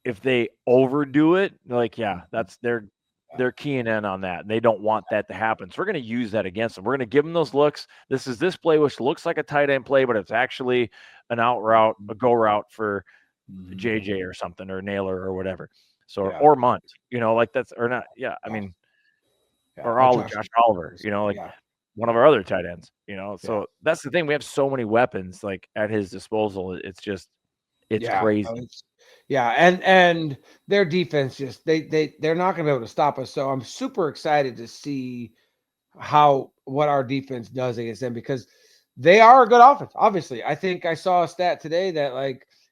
if they overdo it, like, yeah, that's they're keying in on that. And they don't want that to happen. So we're going to use that against them. We're going to give them those looks. This is this play, which looks like a tight end play, but it's actually an out route, a go route for JJ or something, or Naylor or whatever. So, or Munt, like that's, or not. Yeah. I mean, or Josh Oliver, like one of our other tight ends, so that's the thing. We have so many weapons like at his disposal. It's just, it's crazy. And their defense just they're not going to be able to stop us. So I'm super excited to see what our defense does against them, because they are a good offense. Obviously, I think I saw a stat today that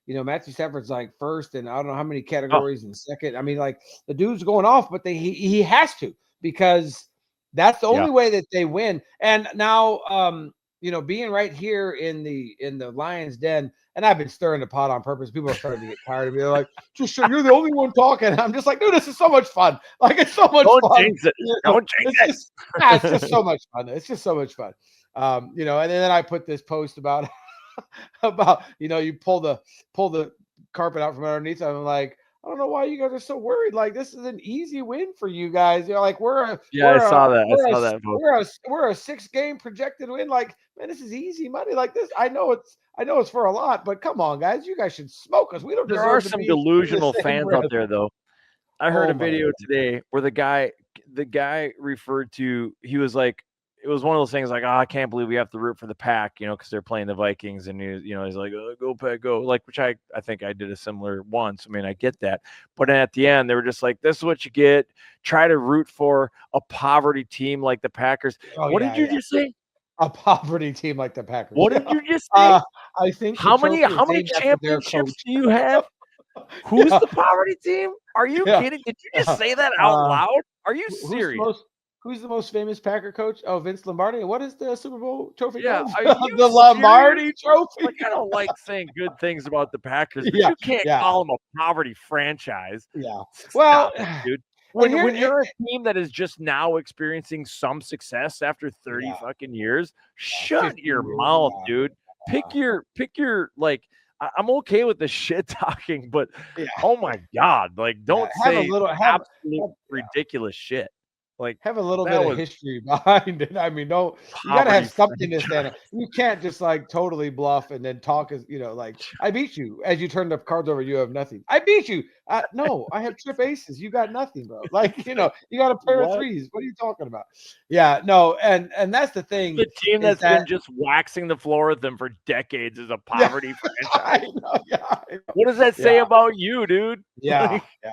Matthew Stafford's like first, and I don't know how many categories in second. I mean, like the dude's going off, but he has to, because that's the only way that they win. And now, being right here in the Lions Den, and I've been stirring the pot on purpose. People are starting to get tired of me. They're like, just sure you're the only one talking. I'm just like, dude, this is so much fun. Like, it's so much fun. Jinx it. Don't jinx it. It's just so much fun. It's just so much fun. And then I put this post about you pull the carpet out from underneath. I'm like, I don't know why you guys are so worried. Like, this is an easy win for you guys. Like, I saw that. We're a 6-game projected win. Like, man, this is easy money. Like this, I know it's for a lot, but come on, guys, you guys should smoke us. We don't. There are some delusional fans out there, though. I heard a video today where the guy referred to, he was like, it was one of those things like, I can't believe we have to root for the Pack, because they're playing the Vikings, and he's like, go Pack, go, like, which I think I did a similar once. I mean, I get that, but at the end they were just like, this is what you get. Try to root for a poverty team like the Packers. What did you just say? A poverty team like the Packers. What did you just say? I think how many championships do you have? Who's the poverty team? Are you kidding? Did you just say that out loud? Are you serious? Who's the most famous Packer coach? Oh, Vince Lombardi. What is the Super Bowl trophy? Yeah, the Lombardi trophy. Like, I don't like saying good things about the Packers, but you can't call them a poverty franchise. Yeah. Well, dude. When you're a team that is just now experiencing some success after 30 fucking years, shut your mouth, dude. Pick your like. I'm okay with the shit talking, but oh my God, like, don't say absolute ridiculous shit. Like, have a little bit of history behind it. I mean, you gotta have something to stand up. You can't just like totally bluff and then talk as like, I beat you. As you turn the cards over, you have nothing. I beat you. No, I have trip aces. You got nothing, bro. Like, you got a pair of threes. What are you talking about? Yeah, no, and that's the thing. The team that's been just waxing the floor with them for decades is a poverty franchise. I know. What does that say about you, dude? Yeah, yeah.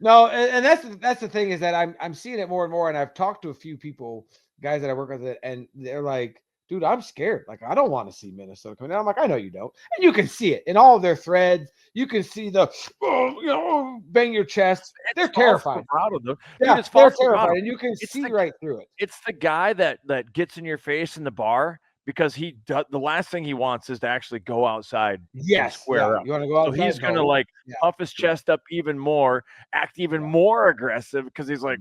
No, and that's the thing, is that I'm seeing it more and more, and I've talked to a few people, guys that I work with, and they're like, dude, I'm scared. Like, I don't want to see Minnesota come in. I'm like, I know you don't. And you can see it in all of their threads. You can see the, bang your chest. They're terrified. They're terrified, and you can see right through it. It's the guy that gets in your face in the bar, because the last thing he wants is to actually go outside. Yes, square up. You want to go outside? So he's going to puff his chest up even more, act even more aggressive, because he's like,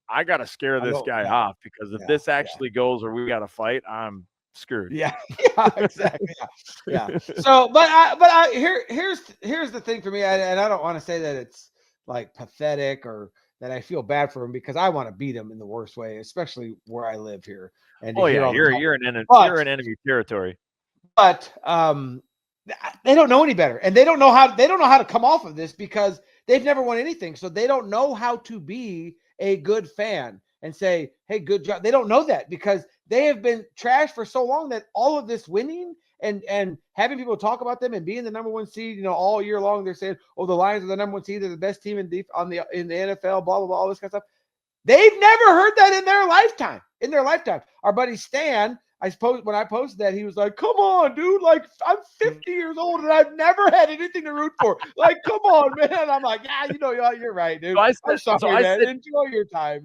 I got to scare this guy off, because if this actually goes where we got to fight, I'm screwed. Yeah, exactly. Yeah. So, here's the thing for me, and I don't want to say that it's like pathetic or that I feel bad for him, because I want to beat him in the worst way, especially where I live here. And you're in enemy territory. But they don't know any better, and they don't know how to come off of this, because they've never won anything, so they don't know how to be a good fan and say, hey, good job. They don't know that, because they have been trashed for so long, that all of this winning and having people talk about them and being the number one seed, all year long, they're saying, oh, the Lions are the number one seed, they're the best team in the NFL, blah blah blah, all this kind of stuff. They've never heard that in their lifetime. Our buddy Stan, I suppose, when I posted that, he was like, come on, dude. Like, I'm 50 years old and I've never had anything to root for. Like, come on, man. I'm like, you're right, dude. I'm sorry, man. Enjoy your time,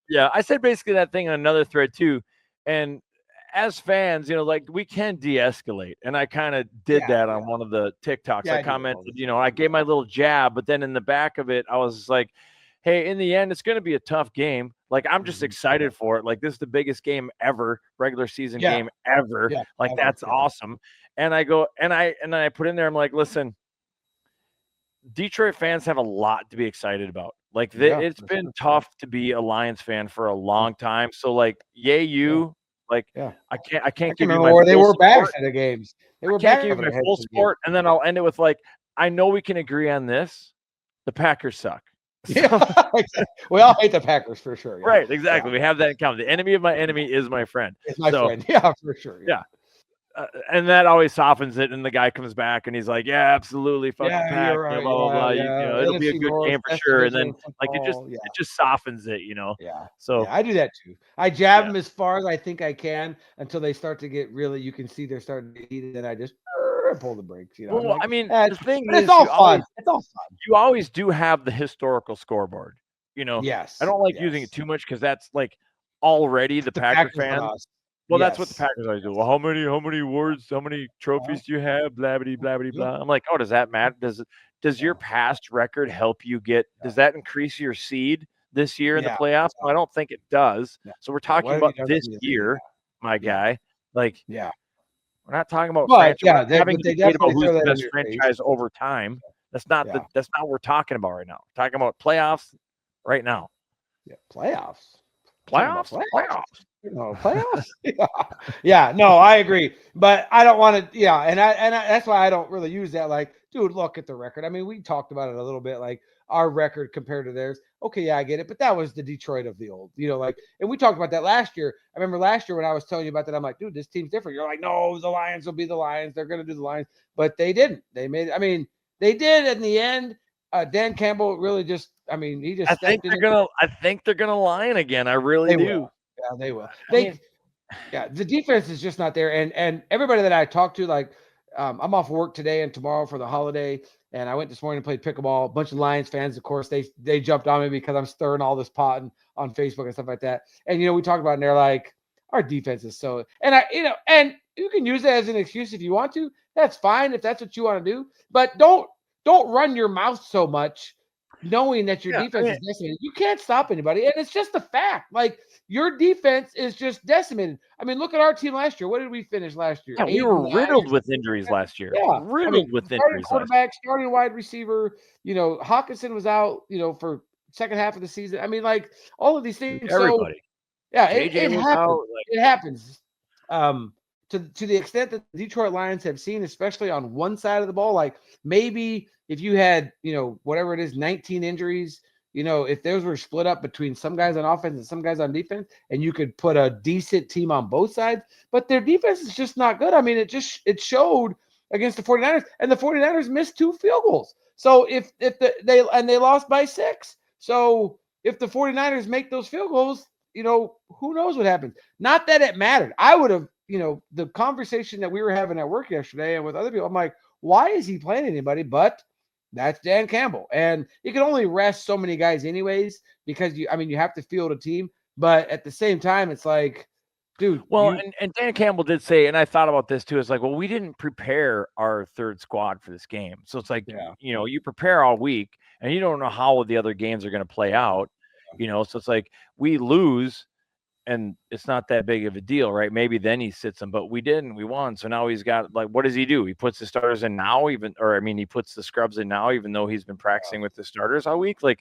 Yeah, I said basically that thing on another thread too. And as fans, like, we can de-escalate. And I kind of did that on one of the TikToks. I commented, I gave my little jab, but then in the back of it, I was like, hey, in the end, it's going to be a tough game. Like, I'm just excited for it. Like, this is the biggest game ever, regular season game ever. Yeah, like, that's awesome. And I go, and I put in there, I'm like, listen, Detroit fans have a lot to be excited about. Like it's been tough to be a Lions fan for a long time. So like, yay you! Like I can't give you my where they were back support. at the games. They were I can't back give you my full support, and then I'll end it with like, I know we can agree on this. The Packers suck. Yeah, we all hate the Packers for sure. Yeah. Right, exactly. We have that in common. The enemy of my enemy is my friend. It's my friend. Yeah, for sure. Yeah. And that always softens it, and the guy comes back and he's like, "Yeah, absolutely, fuck the Pack, right, blah blah blah." You know, it'll be a NFC good North, game for best sure. And then division like football, it just softens it, you know. Yeah. So I do that too. I jab them as far as I think I can until they start to get really. You can see they're starting to eat it, and I just pull the brakes. You know. Well, like, I mean, the thing is, it's all fun. It's all fun. You always do have the historical scoreboard. You know. Yes. I don't like using it too much because that's like already the Packer fans. Well, that's what the Packers always do. Well, how many awards, how many trophies do you have? Blah blah blah blah blah. I'm like, oh, does that matter? Does your past record help you get? Does that increase your seed this year in the playoffs? No, I don't think it does. So we're talking about this year, my guy. Like, we're not talking about having to debate about who's the best franchise over time. That's not that's not what we're talking about right now. We're talking about playoffs right now. Yeah, playoffs. No, playoffs. No, I agree, but I don't want to. And that's why I don't really use that. Like, dude, look at the record. I mean, we talked about it a little bit, like our record compared to theirs. Okay, I get it, but that was the Detroit of the old, like, and we talked about that last year. I remember last year when I was telling you about that, I'm like, dude, this team's different. You're like, no, the Lions will be the Lions. They're going to do the Lions, but they didn't. They made it. I mean, they did in the end. Dan Campbell really just. I mean, he just. I think they're gonna Lion again. I really do. Yeah, they will. The defense is just not there. And everybody that I talked to, like, I'm off work today and tomorrow for the holiday. And I went this morning and played pickleball. A bunch of Lions fans, of course, they jumped on me because I'm stirring all this pot on Facebook and stuff like that. And we talked about it, and they're like, our defense is so. And and you can use that as an excuse if you want to. That's fine if that's what you want to do. But don't run your mouth so much, knowing that your defense is decimated. You can't stop anybody. And it's just a fact. Like, your defense is just decimated. I mean, look at our team last year. What did we finish last year? Yeah, we were riddled with injuries last year. Yeah. Riddled with injuries. Quarterback, starting wide receiver, Hawkinson was out, for second half of the season. I mean, like, all of these things. Everybody. So, it happens. It happens. To the extent that the Detroit Lions have seen, especially on one side of the ball, like maybe if you had, whatever it is, 19 injuries, if those were split up between some guys on offense and some guys on defense, and you could put a decent team on both sides, but their defense is just not good. I mean, it showed against the 49ers, and the 49ers missed 2 field goals. So if they lost by 6. So if the 49ers make those field goals, who knows what happens? Not that it mattered. I would have, the conversation that we were having at work yesterday and with other people, I'm like, why is he playing anybody? But that's Dan Campbell. And you can only rest so many guys anyways, because you have to field a team. But at the same time, it's like, dude. Well, and Dan Campbell did say, and I thought about this too, it's like, well, we didn't prepare our third squad for this game. So it's like, you prepare all week and you don't know how the other games are going to play out, so it's like we lose and it's not that big of a deal, right? Maybe then he sits them, but we didn't. We won. So now he's got, like, what does he do? He puts the starters in now, he puts the scrubs in now, even though he's been practicing with the starters all week. Like,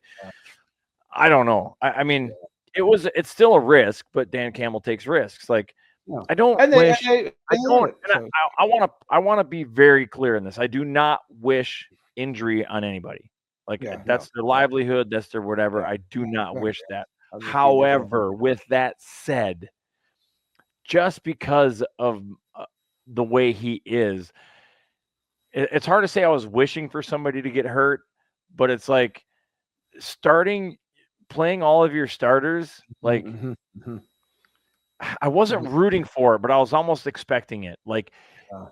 I don't know. I mean, it's still a risk, but Dan Campbell takes risks. Like, I don't wish. I want to be very clear in this. I do not wish injury on anybody. Like, that's their livelihood. That's their whatever. I do not wish that. However, with that said, just because of the way he is, it's hard to say I was wishing for somebody to get hurt, but it's like playing all of your starters. Like, I wasn't rooting for it, but I was almost expecting it. Like,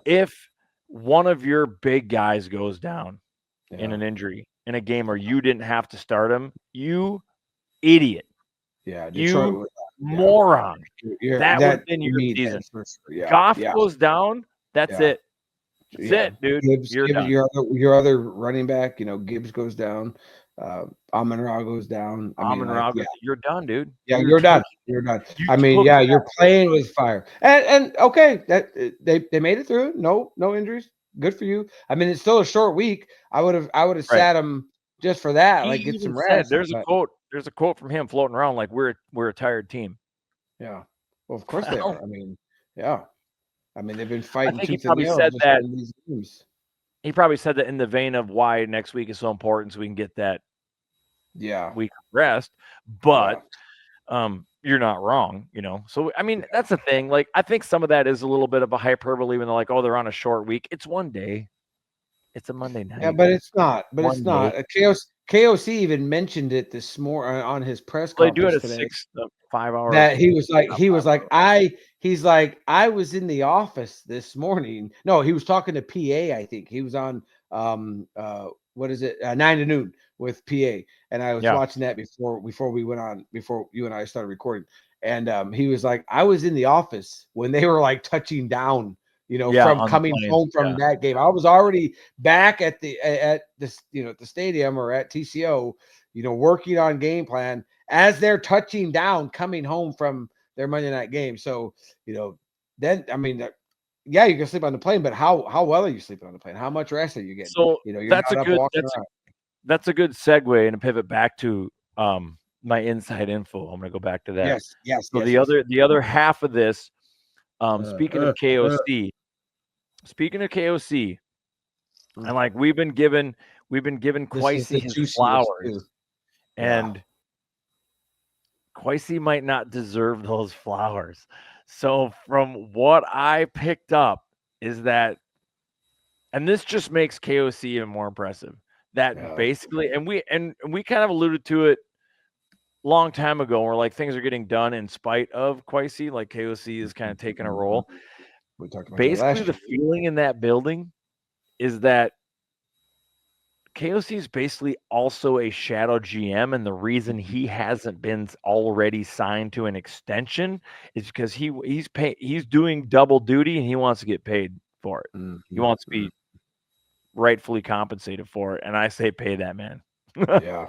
if one of your big guys goes down in an injury in a game, or you didn't have to start him, you idiot. Yeah, you moron. That would have been your season. Goff goes down. That's it. That's it, dude. You're done. Your other running back, Gibbs goes down. Amon-Ra goes down. You're done, dude. Yeah, you're done. You're done. You're playing with fire. And okay, that they made it through. No injuries. good for you. I mean, it's still a short week. I would have sat him just for that, like get some rest. There's a quote from him floating around like we're a tired team. Yeah. Well, of course they are. I mean, yeah. I mean, they've been fighting. I think he tooth and probably nail said just that. in these games. He probably said that in the vein of why next week is so important, so we can get that week of rest. But you're not wrong, you know. So I mean, that's the thing. Like, I think some of that is a little bit of a hyperbole when they're like, "Oh, they're on a short week." It's one day. It's a Monday night. Yeah, but it's not. But One it's not. day. KOC even mentioned it this morning on his press They do conference it today. 5 hours. That he was like, I was in the office this morning. No, he was talking to PA. I think he was on what is it, 9 to noon with PA, and I was watching that before we went on, before you and I started recording, and he was like, I was in the office when they were like touching down, you know, from coming home from that game. I was already back at the stadium or at TCO, you know, working on game plan as they're touching down, coming home from their Monday night game. So, you know, then, I mean, yeah, you can sleep on the plane, but how well are you sleeping on the plane? How much rest are you getting? So you know, you're that's not a up good walking around. that's a good segue and a pivot back to my inside info. I'm gonna go back to that. Yes. So the other half of this, speaking of KOC, and like we've been given Kwesi his flowers, and Kwesi might not deserve those flowers. So from what I picked up is that, and this just makes KOC even more impressive, that basically, and we kind of alluded to it long time ago, where like things are getting done in spite of Kwesi, like KOC is kind of taking a role. We talked about basically the feeling in that building is that KOC is basically also a shadow GM, and the reason he hasn't been already signed to an extension is because he's doing double duty and he wants to get paid for it. He wants to be rightfully compensated for it, and I say pay that man. Sure.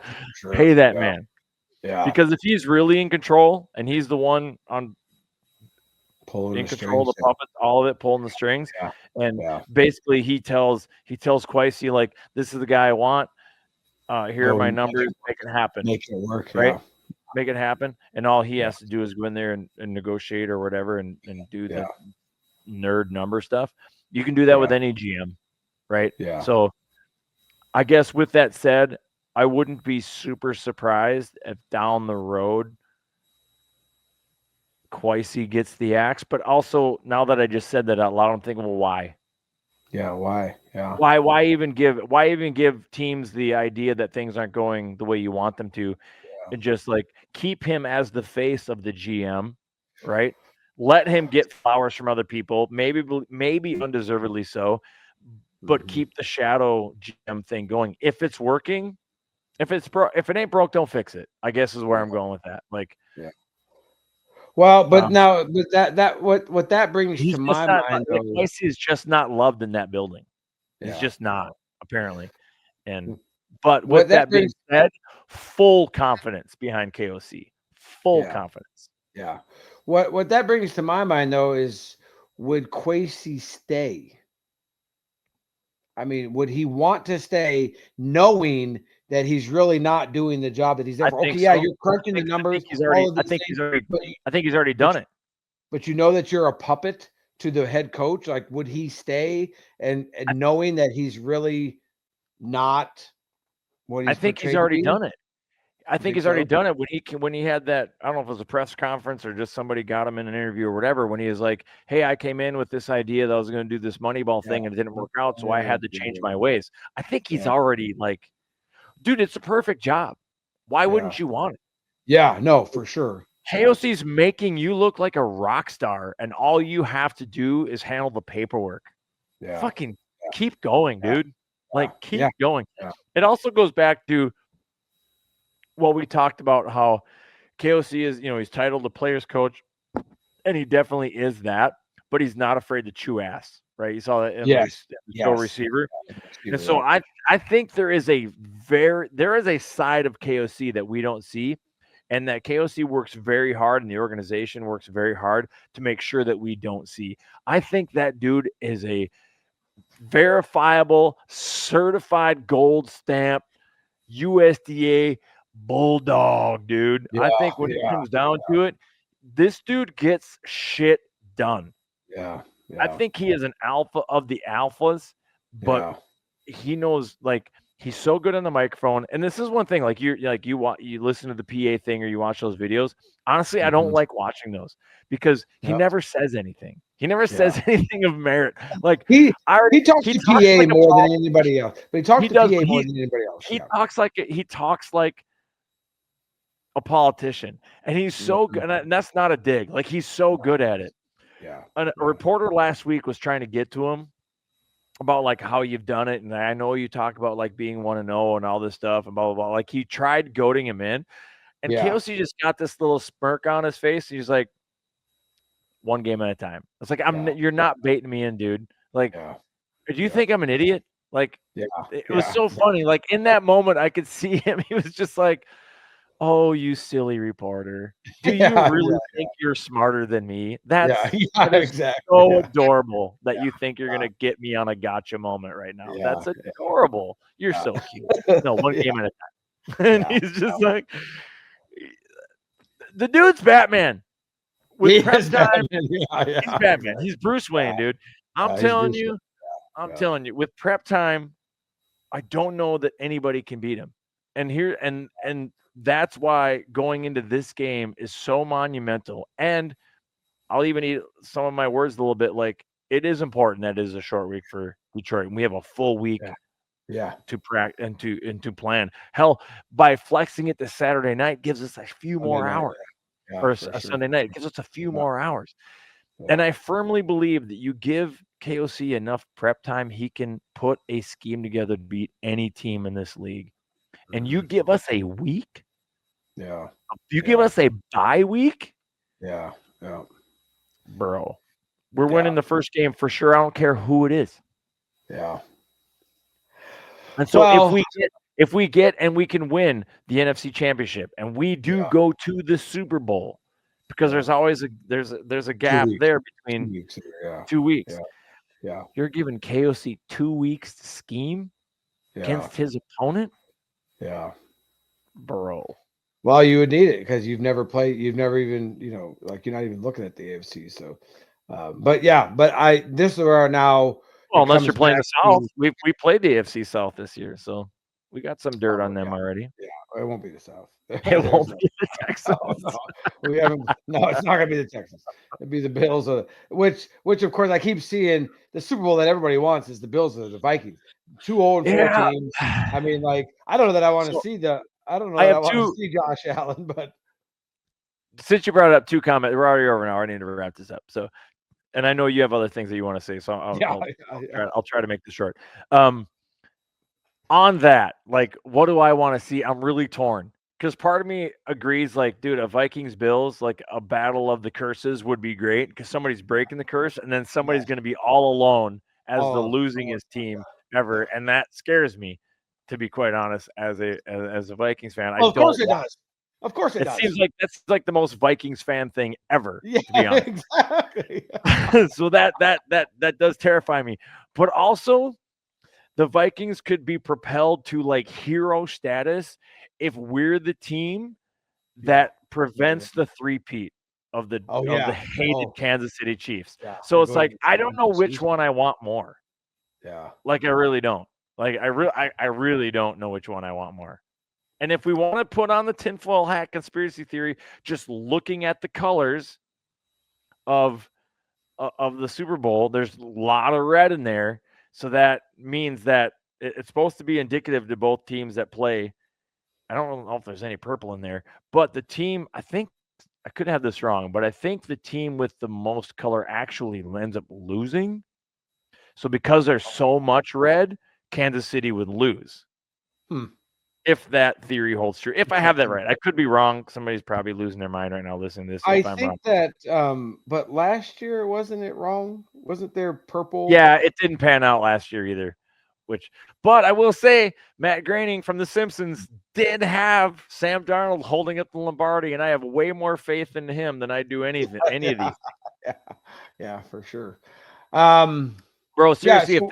Pay that man. Yeah, because if he's really in control and he's the one in control of the puppets, all of it, pulling the strings, and basically he tells Kwesi, like, this is the guy I want. Here are my numbers. Make it happen. Make it work, right? Make it happen. And all he has to do is go in there and negotiate or whatever and do the nerd number stuff. You can do that with any GM, right? Yeah. So I guess with that said, I wouldn't be super surprised if down the road Kwesi gets the axe, but also now that I just said that out loud, I'm thinking, well, why? Yeah, why? Yeah. Why even give teams the idea that things aren't going the way you want them to, and just like keep him as the face of the GM, right? Let him get flowers from other people, maybe undeservedly so, but keep the shadow GM thing going. If it's working, if it ain't broke, don't fix it, I guess is where I'm going with that. Like, well, but now, but what that brings to my mind, though, Kwesi is just not loved in that building. He's just not, apparently. And but with that being said, full confidence behind KOC. Full confidence. Yeah. What that brings to my mind, though, is would Kwesi stay? I mean, would he want to stay knowing that he's really not doing the job that he's there for? Okay, you're crunching the numbers. I think he's already done it. But you know that you're a puppet to the head coach. Like, would he stay and knowing that he's really not what he's I think he's already done it. I think he's already done it when he had that, I don't know if it was a press conference or just somebody got him in an interview or whatever, when he was like, hey, I came in with this idea that I was going to do this Moneyball thing and it didn't work out, so I had to change my ways. I think he's already like, dude, it's a perfect job. Why wouldn't you want it? Yeah, no, for sure. KOC's making you look like a rock star, and all you have to do is handle the paperwork. Fucking keep going, dude. Like, keep going. It also goes back to what we talked about, how KOC is, he's titled the players coach, and he definitely is that, but he's not afraid to chew ass, right? You saw that in the receiver. And so I think there is a side of KOC that we don't see, and that KOC works very hard, and the organization works very hard to make sure that we don't see. I think that dude is a verifiable, certified gold stamp USDA bulldog, dude. I think when it comes down to it, this dude gets shit done. Yeah. I think he is an alpha of the alphas, but he knows, like, he's so good on the microphone. And this is one thing, like you listen to the PA thing or you watch those videos. Honestly, I don't like watching those because he never says anything. He never says anything of merit. Like he talks he to talks PA like more than anybody else. But he talks to PA more than anybody else. He talks like a politician, and he's so good. And that's not a dig. Like, he's so good at it. Yeah. A reporter last week was trying to get to him about, like, how you've done it, and I know you talk about, like, being 1-0 and all this stuff and blah blah blah. Like, he tried goading him in, and KOC just got this little smirk on his face. He's like, one game at a time. It's like, you're not baiting me in, dude. Like, do you think I'm an idiot? Like, it was so funny. Like, in that moment, I could see him. He was just like, oh, you silly reporter. Do you really think you're smarter than me? That is so adorable that you think you're going to get me on a gotcha moment right now. That's adorable. You're so cute. No, one game at a time. And he's just like, the dude's Batman. With prep time, he's Batman. He's Bruce Wayne, dude. I'm telling you, with prep time, I don't know that anybody can beat him. And that's why going into this game is so monumental. And I'll even eat some of my words a little bit. Like, it is important that it is a short week for Detroit, and we have a full week to practice and to plan. Hell, by flexing it to Saturday night gives us a few more hours. Or a Sunday night. It gives us a few more hours. And I firmly believe that you give KOC enough prep time, he can put a scheme together to beat any team in this league. And you give us a week? You give us a bye week? Bro. We're winning the first game for sure. I don't care who it is. And so if we get and we can win the NFC Championship, and we do go to the Super Bowl, because there's always there's a gap there between 2 weeks. You're giving KOC 2 weeks to scheme against his opponent? Bro. Well, you would need it because you've never even, like, you're not even looking at the AFC. So, but this is where now. Well, unless you're playing the South, we played the AFC South this year, so we got some dirt on them already. Yeah, it won't be the South. It won't be the Texans. We haven't. No, it's not gonna be the Texans. It'll be the Bills, which of course I keep seeing the Super Bowl that everybody wants is the Bills or the Vikings. 2-0-4 teams. I mean, like, I don't know that I want to see the. I don't know. I want to see Josh Allen, but since you brought up two comments, we're already over an hour. I need to wrap this up. So. And I know you have other things that you want to say, so I'll try to make this short. On that, like, what do I want to see? I'm really torn because part of me agrees, like, dude, a Vikings-Bills, like a battle of the curses would be great because somebody's breaking the curse, and then somebody's going to be all alone as the losingest team ever, and that scares me, to be quite honest, as a Vikings fan. Of course it does. Of course it does. Seems like that's like the most Vikings fan thing ever, to be honest. Exactly. So that does terrify me. But also, the Vikings could be propelled to, like, hero status if we're the team that prevents the three-peat of the hated Kansas City Chiefs. So it's like, I don't know which one I want more. Like, I really don't. Like, I really don't know which one I want more. And if we want to put on the tinfoil hat conspiracy theory, just looking at the colors of the Super Bowl, there's a lot of red in there. So that means that it's supposed to be indicative to both teams that play. I don't know if there's any purple in there, but the team, I think, I could have this wrong, but I think the team with the most color actually ends up losing. So because there's so much red, Kansas City would lose. If that theory holds true. If I have that right. I could be wrong. Somebody's probably losing their mind right now listening to this. I think that, but last year, wasn't it wrong? Wasn't there purple? Yeah, it didn't pan out last year either. But I will say, Matt Groening from The Simpsons did have Sam Darnold holding up the Lombardi, and I have way more faith in him than I do any of these. Yeah, for sure. Bro, Bro, seriously, so-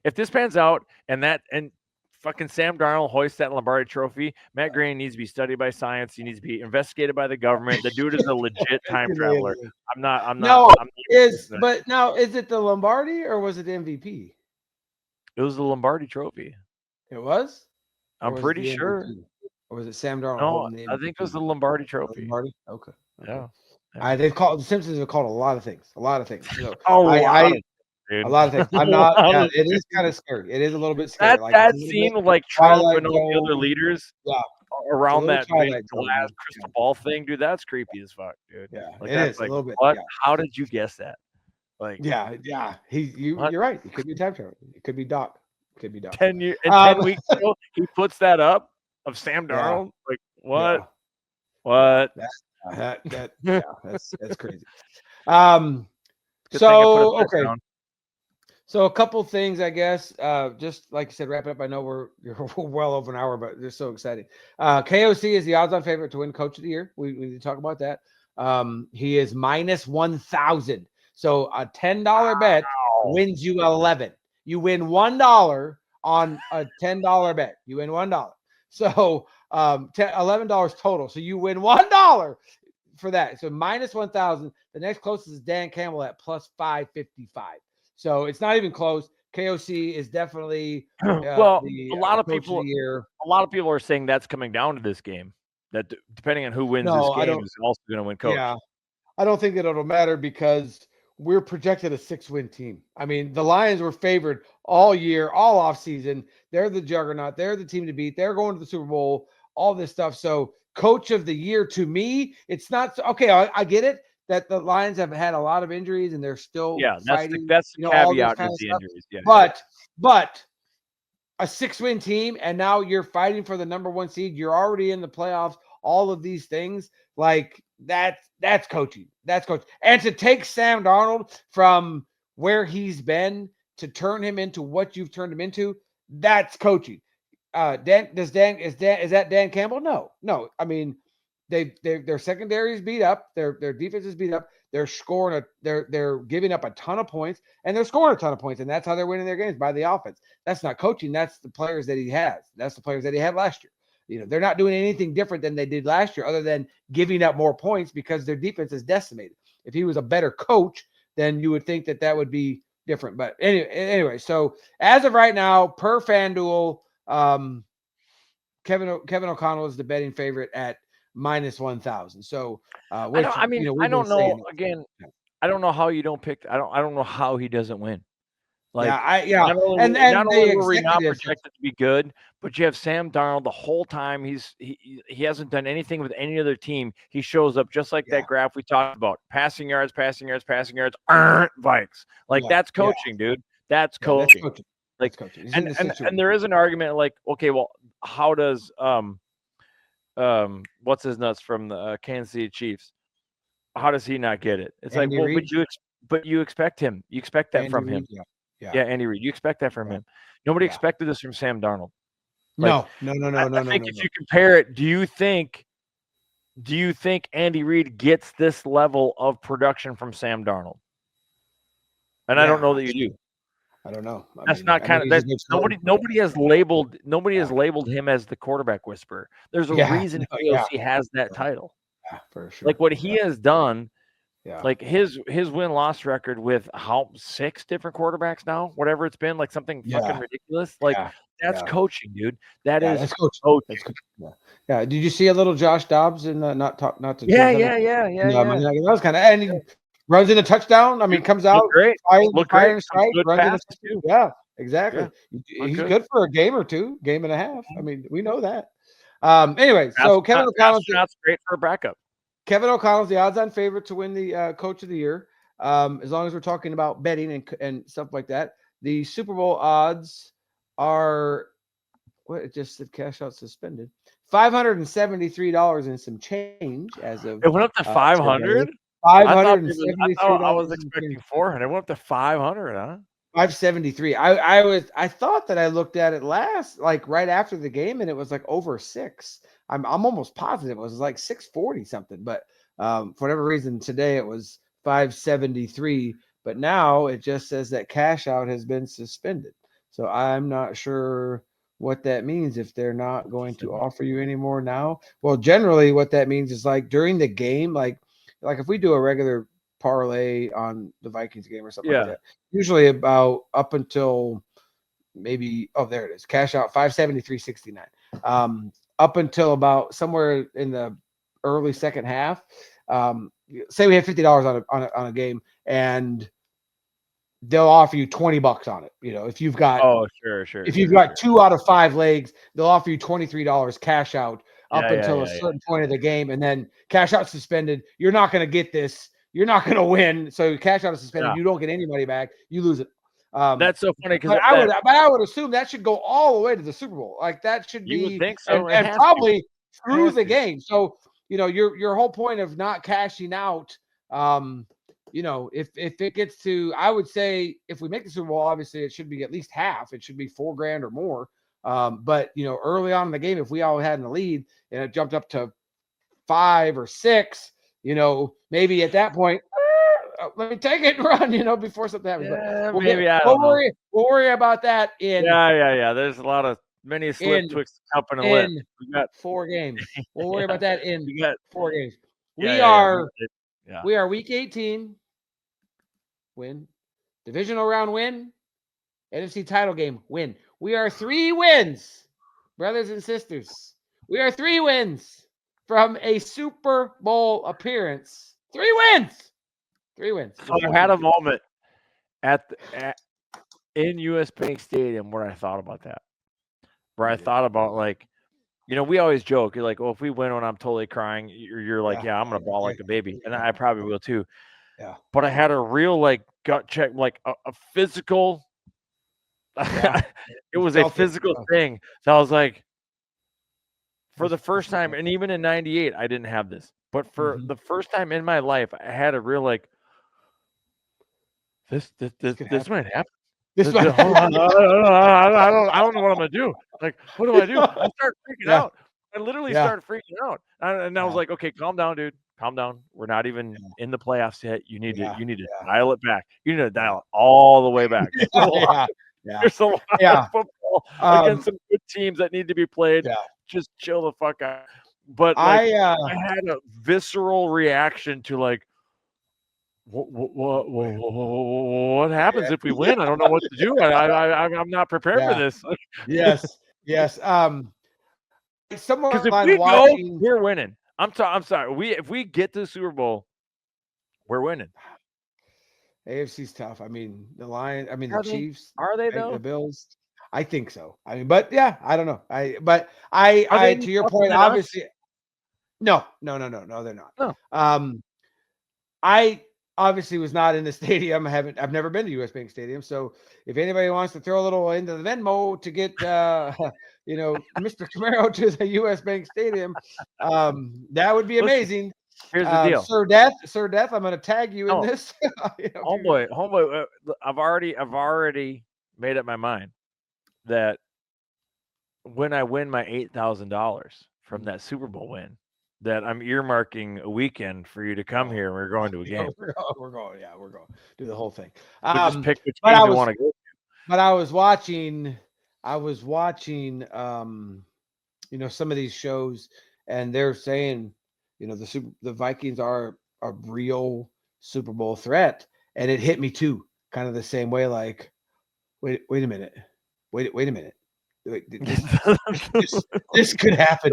if this pans out and fucking Sam Darnold hoists that Lombardi trophy, Matt Green needs to be studied by science. He needs to be investigated by the government. The dude is a legit time traveler. I'm not is it the Lombardi or was it MVP? It was the Lombardi trophy. It was? I'm pretty sure. Or was it Sam Darnold No, holding the MVP? I think it was the Lombardi trophy. Lombardi? Okay. Yeah. The Simpsons have called a lot of things. A lot of things. So A lot of things. I'm not. It is kind of scary. It is a little bit scary. That scene with like Trump and all the other leaders. Yeah. Around that big Zone, glass crystal ball thing, dude. That's creepy as fuck, dude. Yeah, like, it is like, a little bit. What? Yeah. How did you guess that? Like, yeah. You're right. It could be time travel. It could be Doc. 10 weeks ago, he puts that up of Sam Darnold. Like, what? Yeah. What? That's crazy. So okay. So a couple things, I guess. Just like I said, wrap it up. I know we're well over an hour, but they're so exciting. KOC is the odds-on favorite to win Coach of the Year. We need to talk about that. He is minus 1,000. So a $10 bet wins you 11. You win $1 on a $10 bet. You win $1. So $11 total. So you win $1 for that. So minus 1,000. The next closest is Dan Campbell at plus 555. So it's not even close. KOC is definitely a lot of people are saying that's coming down to this game. That depending on who wins this game is also going to win coach. Yeah, I don't think it'll matter because we're projected a 6-win team. I mean, the Lions were favored all year, all offseason. They're the juggernaut. They're the team to beat. They're going to the Super Bowl, all this stuff. So Coach of the Year, to me, it's not – okay, I get it that the Lions have had a lot of injuries and they're still fighting. That's the caveat is the injuries. Yeah, but a 6-win team and now you're fighting for the number 1 seed. You're already in the playoffs. All of these things, like that's coaching. That's coaching. And to take Sam Darnold from where he's been to turn him into what you've turned him into, that's coaching. Is that Dan Campbell? No. I mean, their secondary is beat up. Their defense is beat up. They're giving up a ton of points and they're scoring a ton of points. And that's how they're winning their games, by the offense. That's not coaching. That's the players that he has. That's the players that he had last year. They're not doing anything different than they did last year other than giving up more points because their defense is decimated. If he was a better coach, then you would think that would be different. But anyway, so as of right now, per FanDuel, Kevin O'Connell is the betting favorite at minus 1,000. So I don't know. Again, I don't know how you don't pick. I don't know how he doesn't win. Like, not only were we not projected to be good, but you have Sam Darnold the whole time. He hasn't done anything with any other team. He shows up just like that graph we talked about: passing yards, Vikes. Like that's coaching, dude. That's coaching. That's coaching. Like, that's coaching. And there is an argument like, okay, well, how does what's his nuts from the Kansas City Chiefs? How does he not get it? It's Andy like, well, Reid? but you expect him. You expect that from him. Yeah, Andy Reid. You expect that from him. Nobody expected this from Sam Darnold. Like, no. I think if you compare it, do you think Andy Reid gets this level of production from Sam Darnold? And I don't know that you do. I don't know. Nobody has labeled him as the quarterback whisperer. There's a reason KOC has that title. Yeah, for sure. Like what he has done. Yeah. Like his win-loss record with 6 different quarterbacks now, whatever it's been, like something fucking ridiculous. Like that's coaching, dude. That's coaching. That's coaching. Yeah. Did you see a little Josh Dobbs in the not to Yeah. I mean, that was kind of, and he runs in a touchdown. I mean, comes out great. Fire strike, runs too. Yeah, exactly. Yeah. He's good for a game or two, game and a half. I mean, we know that. Anyway, so Kevin O'Connell's great for a backup. Kevin O'Connell's the odds-on favorite to win the Coach of the Year. As long as we're talking about betting and stuff like that. The Super Bowl odds are it just said cash out suspended. $573 and some change as of it went up to 500. $573. I was expecting 400. It went up to 500, huh? 573. I thought that I looked at it last, like right after the game, and it was like over 6. I'm almost positive it was like 640 something, but for whatever reason today it was 573. But now it just says that cash out has been suspended. So I'm not sure what that means if they're not going to offer you anymore now. Well, generally what that means is like during the game, like if we do a regular parlay on the Vikings game or something like that, usually about up until maybe there it is, cash out 573.69. Up until about somewhere in the early second half, say we have $50 on a game and they'll offer you $20 on it. If you've got if you've got 2 out of 5 legs, they'll offer you $23 cash out up until a certain point of the game, and then cash out suspended. You're not going to get this. You're not going to win. So cash out is suspended. You don't get any money back. You lose it. That's so funny because I would assume that should go all the way to the Super Bowl. Like that should be, you would think so, and probably through the game. So your whole point of not cashing out. If it gets to, I would say if we make the Super Bowl, obviously it should be at least half. It should be $4,000 or more. But early on in the game, if we all had in the lead and it jumped up to 5 or 6, maybe at that point, let me take it and run, before something happens. Yeah, we'll worry about that in. Yeah. There's a lot of many slip twixt cup and a lip. We got 4 games. We'll worry about that in 4 games. We are week 18 win, divisional round win, NFC title game win. We are 3 wins, brothers and sisters. We are 3 wins from a Super Bowl appearance. 3 wins. 3 wins. So I had a moment in US Bank Stadium where I thought about that. Where I thought about we always joke. You're like, oh, if we win when I'm totally crying, you're like, yeah, I'm gonna bawl like a baby, and I probably will too. Yeah. But I had a real gut check, a physical. Yeah. It was a physical thing. So I was like, for the first time, and even in '98, I didn't have this. But for the first time in my life, I had a real this might happen. This might happen. I don't know what I'm gonna do. Like, what do I do? I start freaking out. I literally started freaking out, and I was like, okay, calm down, dude. Calm down. We're not even in the playoffs yet. You need to dial it back. You need to dial it all the way back. There's a lot of football against some good teams that need to be played. Yeah. Just chill the fuck out. But I had a visceral reaction to what happens if we win? I don't know what to do. I'm not prepared for this. Yes. Someone because if we go, we're winning. I'm sorry. If we get to the Super Bowl, we're winning. AFC's tough. I mean, the Chiefs. Are they though? The Bills. I think so. But yeah, I don't know. I to your point, obviously. No, they're not. No. I obviously was not in the stadium. I've never been to US Bank Stadium. So if anybody wants to throw a little into the Venmo to get Mr. Camaro to the US Bank Stadium, that would be amazing. Here's the deal. Sir Death, I'm going to tag you in this. Homeboy, I've already made up my mind that when I win my $8,000 from that Super Bowl win, that I'm earmarking a weekend for you to come here and we're going to a game. We're going do the whole thing. Just pick which game you want to go to. But I was watching some of these shows, and they're saying, the Vikings are a real Super Bowl threat, and it hit me too, kind of the same way. Like, wait a minute. This could happen.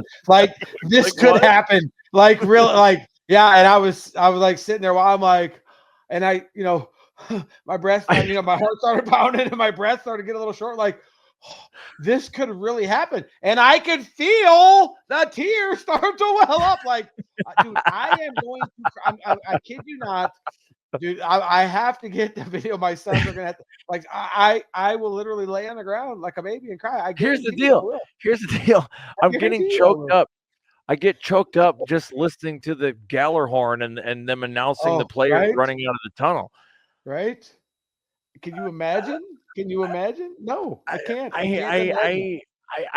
This could happen. Really. And I was sitting there while I'm like, and my breath, my heart started pounding and my breath started to get a little short. Like, this could really happen, and I could feel the tears start to well up. Like, dude, I am going to. I kid you not. Dude, I have to get the video. My sons are gonna have to, I will literally lay on the ground like a baby and cry. Here's the deal. I'm getting choked up. I get choked up just listening to the Galler horn and them announcing the players running out of the tunnel. Right? Can you imagine? No, I can't. I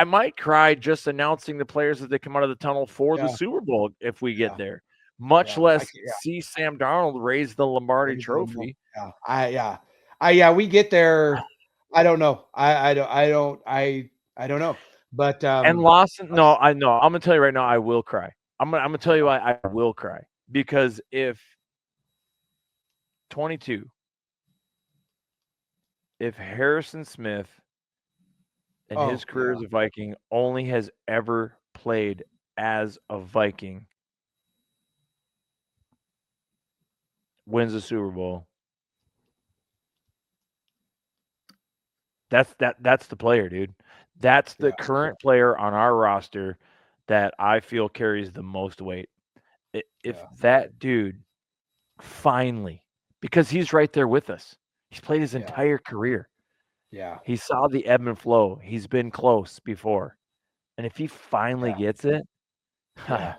might cry just announcing the players as they come out of the tunnel for the Super Bowl if we get there. much Yeah, less see Sam Darnold raise the Lombardi Trophy. Yeah, we get there. I don't know. I don't know. But And Lawson, no, I know. I'm gonna tell you right now, I will cry. I'm gonna tell you why I will cry. Because if 22, if Harrison Smith in his career as a Viking only has ever played as a Viking, wins the Super Bowl, that's the player, dude. That's the current player on our roster that I feel carries the most weight. If that dude finally, because he's right there with us, he's played his entire career. Yeah. He saw the ebb and flow. He's been close before. And if he finally gets it, when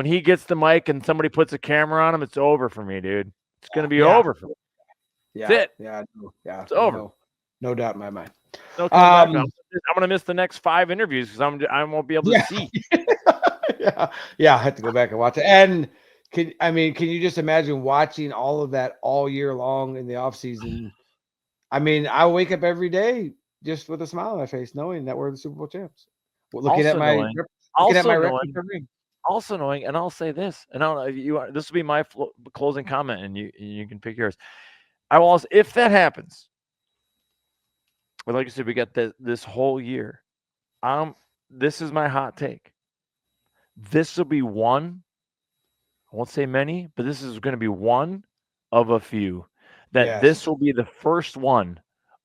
he gets the mic and somebody puts a camera on him, it's over for me, dude. It's going to be over for me. Yeah. That's it. Yeah. It's over. No doubt in my mind. No coming back. I'm going to miss the next 5 interviews because I won't be able to see. Yeah. I have to go back and watch it. And can you just imagine watching all of that all year long in the off season? I mean, I wake up every day just with a smile on my face, knowing that we're the Super Bowl champs. Looking at my record. Also knowing, and I'll say this, and this will be my closing comment, and you can pick yours. I will also, if that happens, but like I said, we got this whole year. This is my hot take. This will be one. I won't say many, but this is going to be one of a few that this will be the first one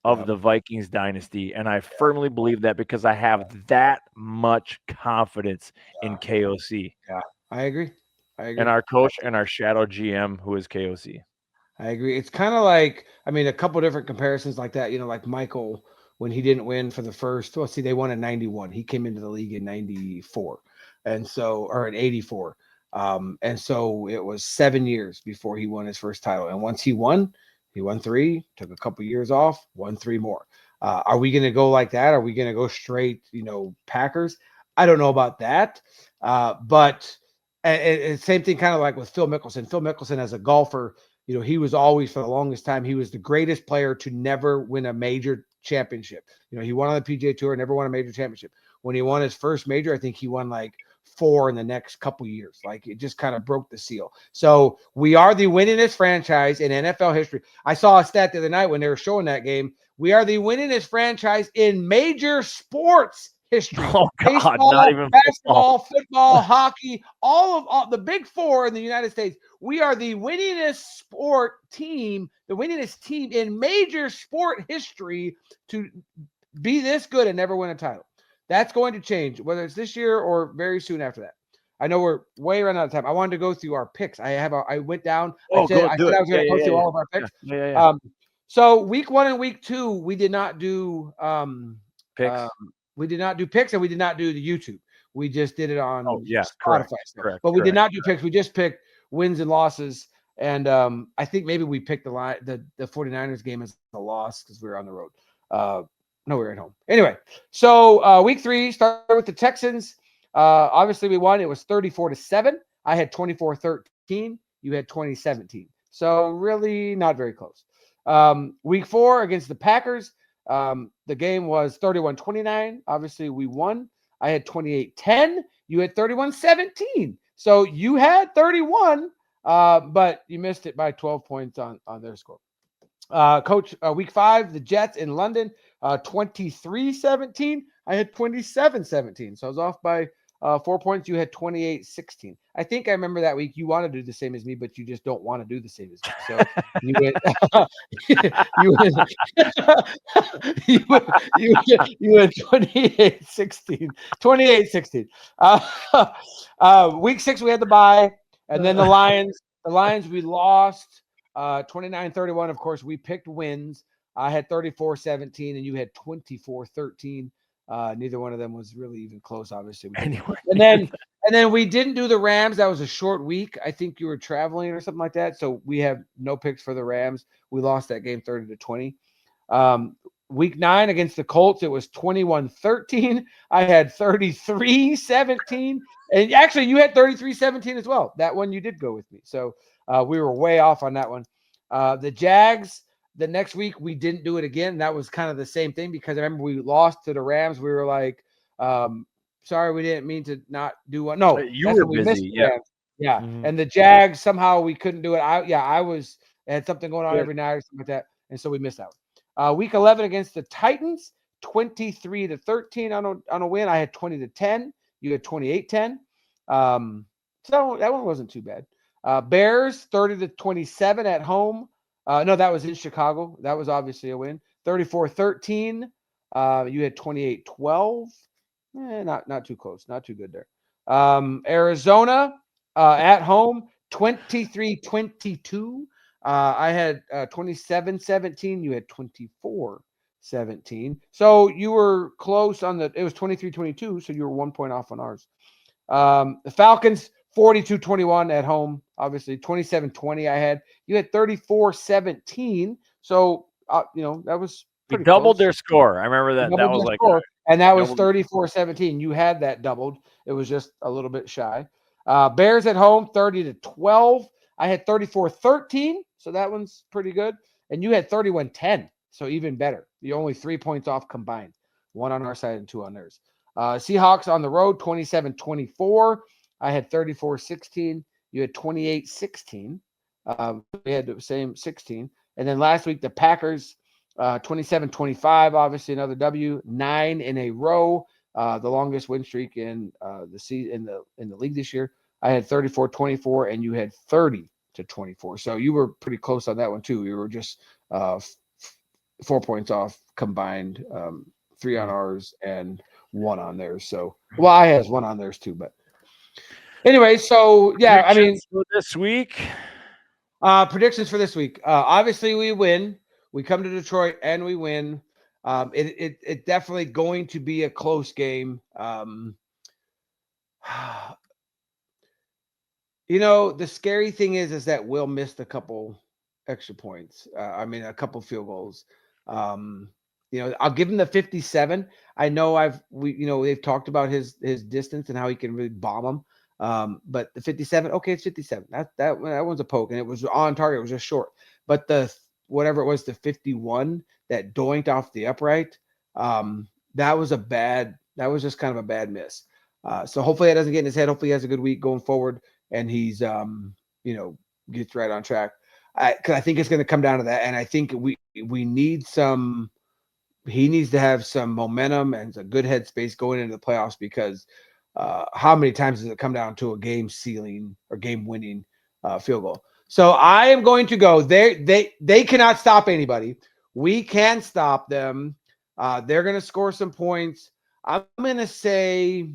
of the Vikings dynasty. And I firmly believe that because I have that much confidence in KOC. Yeah, I agree. And our coach and our shadow GM, who is KOC. I agree. It's kind of like, a couple different comparisons like that, like Michael, when he didn't win for the first, they won in 91. He came into the league in 94. And so, or in 84. And so it was 7 years before he won his first title. And once he won 3, took a couple years off, won 3 more. Are we going to go like that? Are we going to go straight, Packers? I don't know about that. But same thing kind of like with Phil Mickelson. Phil Mickelson as a golfer, he was always, for the longest time, he was the greatest player to never win a major championship. He won on the PGA Tour, never won a major championship. When he won his first major, I think he won like 4 in the next couple years. Like, it just kind of broke the seal. So we are the winningest franchise in NFL history. I saw a stat the other night when they were showing that game. We are the winningest franchise in major sports history. Oh God, baseball, not even basketball, football, hockey, all the big 4 in the United States. We are the winningest the winningest team in major sport history to be this good and never win a title. That's going to change, whether it's this year or very soon after that. I know we're way running out of time. I wanted to go through our picks. I went down. I said I was going to go through all of our picks. So week 1 and week 2, we did not do picks. We did not do picks, and we did not do the YouTube. We just did it on Spotify. Correct. But we did not do picks. We just picked wins and losses. And I think maybe we picked the 49ers game as a loss because we were on the road. No, we were at home. Anyway, so week 3 started with the Texans. Obviously, we won. It was 34-7. I had 24-13. You had 20-17. So really not very close. Week 4 against the Packers. The game was 31-29. Obviously, we won. I had 28-10. You had 31-17. So you had 31, but you missed it by 12 points on their score. Coach, week 5, the Jets in London, 23-17. I had 27-17. So I was off by 4 points. You had 28-16. I think I remember that week you want to do the same as me, but you just don't want to do the same as me. So you went, you went 28-16. 28-16. Week 6, we had the bye. And then the Lions, we lost 29-31. Of course, we picked wins. I had 34-17 and you had 24-13. Neither one of them was really even close, obviously. Anyway. And then we didn't do the Rams. That was a short week. I think you were traveling or something like that. So we have no picks for the Rams. We lost that game 30-20. Week 9 against the Colts, it was 21-13. I had 33-17. And actually, you had 33-17 as well. That one you did go with me. So we were way off on that one. The Jags, the next week, we didn't do it again. That was kind of the same thing because I remember we lost to the Rams. We were like, sorry, we didn't mean to not do one. No, You were busy. Yeah. Yeah. Mhm. And the Jags, somehow we couldn't do it. I had something going on every night or something like that. And so we missed out. Week 11 against the Titans, 23-13 on a win. I had 20-10. You had 28-10. So that one wasn't too bad. Bears, 30-27 at home. No, that was in Chicago. That was obviously a win. 34-13. You had 28-12. Not too close. Not too good there. Arizona at home, 23-22. I had 27-17. You had 24-17. So you were close on it was 23-22. So you were 1 point off on ours. The Falcons, 42-21 at home. Obviously, 27-20 I had. You had 34-17. So, that was pretty doubled close. their score. I remember that. That was like, and that was 34-17. You had that doubled. It was just a little bit shy. Bears at home, 30-12. I had 34-13. So that one's pretty good. And you had 31-10. So even better. You're only 3 points off combined. 1 on our side and 2 on theirs. Seahawks on the road, 27-24. I had 34-16. You had 28-16. We had the same 16. And then last week, the Packers, 27-25, obviously another W, 9 in a row, the longest win streak in the league this year. I had 34-24, and you had 30-24. So you were pretty close on that one too. You were just 4 points off combined, 3 on ours and 1 on theirs. So, well, I has 1 on theirs too, but anyway. So yeah, I mean, for this week, predictions for this week. Obviously, we win. We come to Detroit and we win. It definitely going to be a close game. The scary thing is that Will missed a couple extra points. A couple field goals. I'll give him the 57. I know they've talked about his distance and how he can really bomb them. But the 57, okay, it's 57. That one's a poke, and it was on target. It was just short. But the 51 that doinked off the upright, that was just kind of a bad miss. So hopefully that doesn't get in his head. Hopefully he has a good week going forward, and he's gets right on track. Because I think it's going to come down to that, and I think we need some. He needs to have some momentum and a good headspace going into the playoffs because how many times does it come down to a game sealing or game winning field goal? So I am going to go. They cannot stop anybody. We can stop them. They're going to score some points. I'm going to say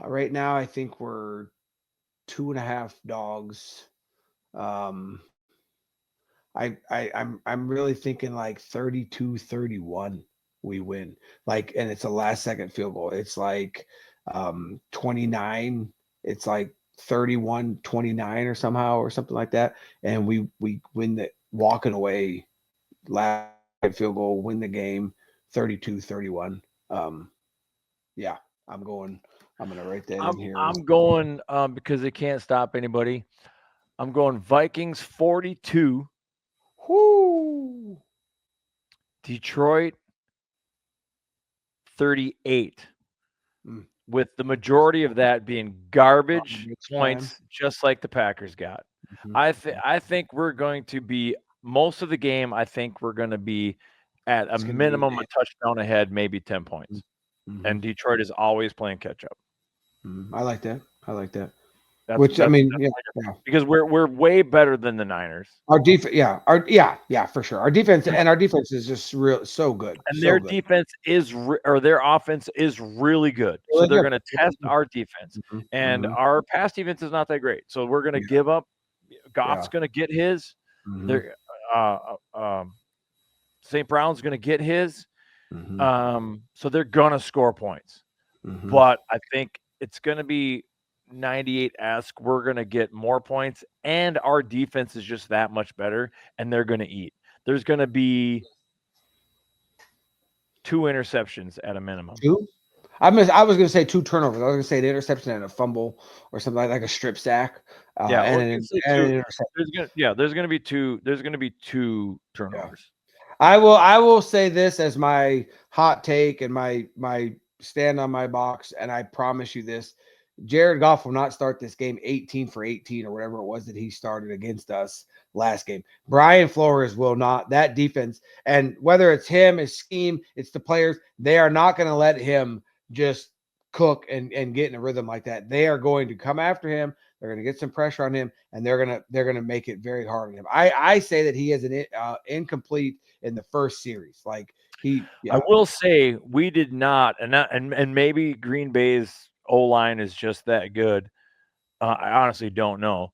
right now, I think we're 2.5 dogs. I'm really thinking like 32-31 we win. And it's a last second field goal. It's like 29. It's like 31-29 or something like that. And we win the walking away last field goal, win the game 32-31. Yeah, I'm going to write that in here. I'm going because they can't stop anybody. I'm going Vikings 42. Whoo! Detroit 38. With the majority of that being garbage points, just like the Packers got. Mm-hmm. I think we're going to be most of the game. I think we're going to be at a minimum a touchdown ahead, maybe 10 points. Mm-hmm. And Detroit is always playing catch up. I like that. Because we're way better than the Niners. Our defense, for sure. Our defense is just so good. And their defense their offense is really good. So they're going to test our defense, and our pass defense is not that great. So we're going to give up. Goff's going to get his. St. Brown's going to get his. So they're going to score points. But I think it's going to be 98-esque. We're going to get more points, and our defense is just that much better, and they're going to eat. There's going to be 2 interceptions at a minimum. 2? I was going to say 2 turnovers. I was going to say an interception and a fumble or something like a strip sack. And an interception. There's going to be 2. There's going to be 2 turnovers. Yeah. I will say this as my hot take and my stand on my box, and I promise you this: Jared Goff will not start this game 18 for 18 or whatever it was that he started against us last game. Brian Flores will not. That defense, and whether it's him, his scheme, it's the players, they are not going to let him just cook and get in a rhythm like that. They are going to come after him. They're going to get some pressure on him, and they're going to make it very hard on him. I say that he is an incomplete in the first series. Like I will say we did not, and maybe Green Bay's O-line is just that good. I honestly don't know.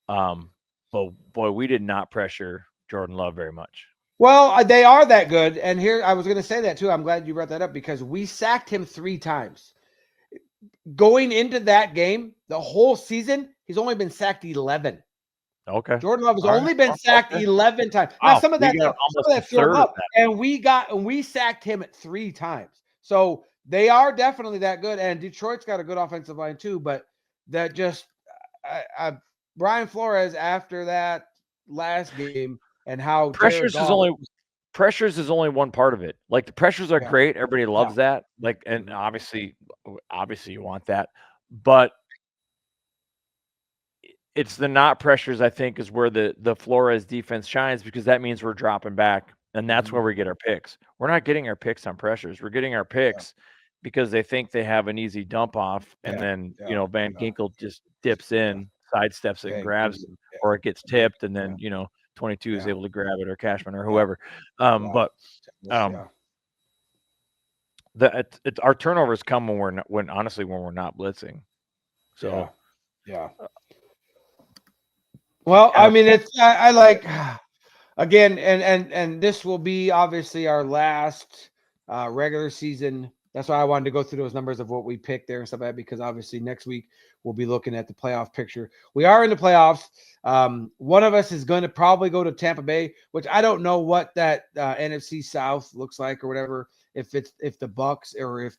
But boy, we did not pressure Jordan Love very much. Well, they are that good. And here, I was going to say that too. I'm glad you brought that up because we sacked him 3 times. Going into that game, the whole season, he's only been sacked 11. Okay. Jordan Love has only been sacked 11 times. Now, some of that filled up, and we sacked him at 3 times. So they are definitely that good. And Detroit's got a good offensive line too, but that just Brian Flores after that last game and how pressures is only one part of it. Like the pressures are great. Everybody loves that. Like, and obviously you want that, but it's the not pressures, I think, is where the Flores defense shines because that means we're dropping back, and that's where we get our picks. We're not getting our picks on pressures. We're getting our picks because they think they have an easy dump off, and then Van Ginkel just dips in, sidesteps it, and grabs it, or it gets tipped, and then 22 is able to grab it, or Cashman, or whoever. But our turnovers come when we're not blitzing. So Well, I mean, it's I like again, and this will be obviously our last regular season. That's why I wanted to go through those numbers of what we picked there and stuff like that, because obviously next week we'll be looking at the playoff picture. We are in the playoffs. One of us is going to probably go to Tampa Bay, which I don't know what that NFC South looks like or whatever. If the Bucks or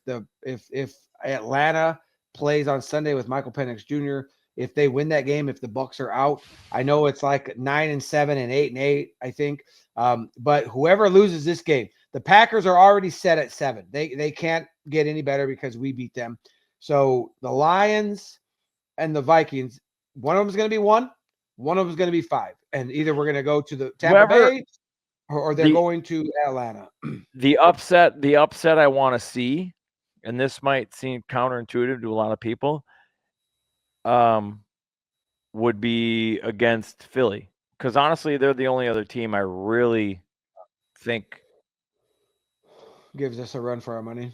if Atlanta plays on Sunday with Michael Penix Jr., if they win that game, if the Bucks are out, I know it's like 9-7 and 8-8, I think. But whoever loses this game, the Packers are already set at 7. They can't get any better because we beat them. So the Lions and the Vikings, one of them is going to be 1, one of them is going to be 5, and either we're going to go to the Tampa Bay or they're going to Atlanta. The upset I want to see, and this might seem counterintuitive to a lot of people, would be against Philly, because honestly, they're the only other team I really think gives us a run for our money.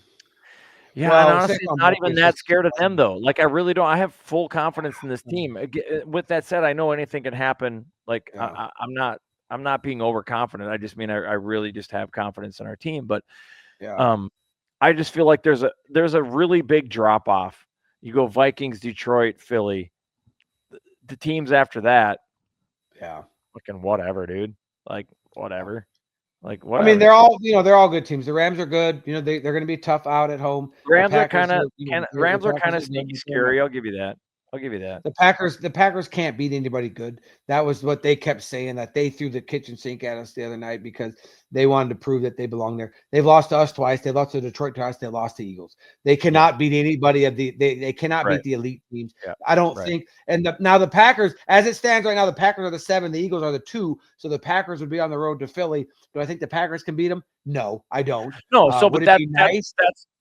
Yeah, well, and honestly, I'm not even that scared of them, though. Like, I really don't. I have full confidence in this team. With that said, I know anything can happen. Like, I'm not being overconfident. I just mean I really just have confidence in our team. But I just feel like there's a really big drop off. You go Vikings, Detroit, Philly. The teams after that, fucking whatever, dude. Like, whatever. Like, whatever. I mean, they're all good teams. The Rams are good. They're going to be tough out at home. Rams are kind of sneaky scary. I'll give you that. The Packers can't beat anybody good. That was what they kept saying, that they threw the kitchen sink at us the other night because they wanted to prove that they belong there. They've lost to us twice. They lost to Detroit twice. They lost to Eagles. They cannot beat anybody they cannot beat the elite teams. Yeah. I don't think. And now the Packers, as it stands right now, the Packers are the 7, the Eagles are the 2. So the Packers would be on the road to Philly. Do I think the Packers can beat them? No, I don't. No. So, but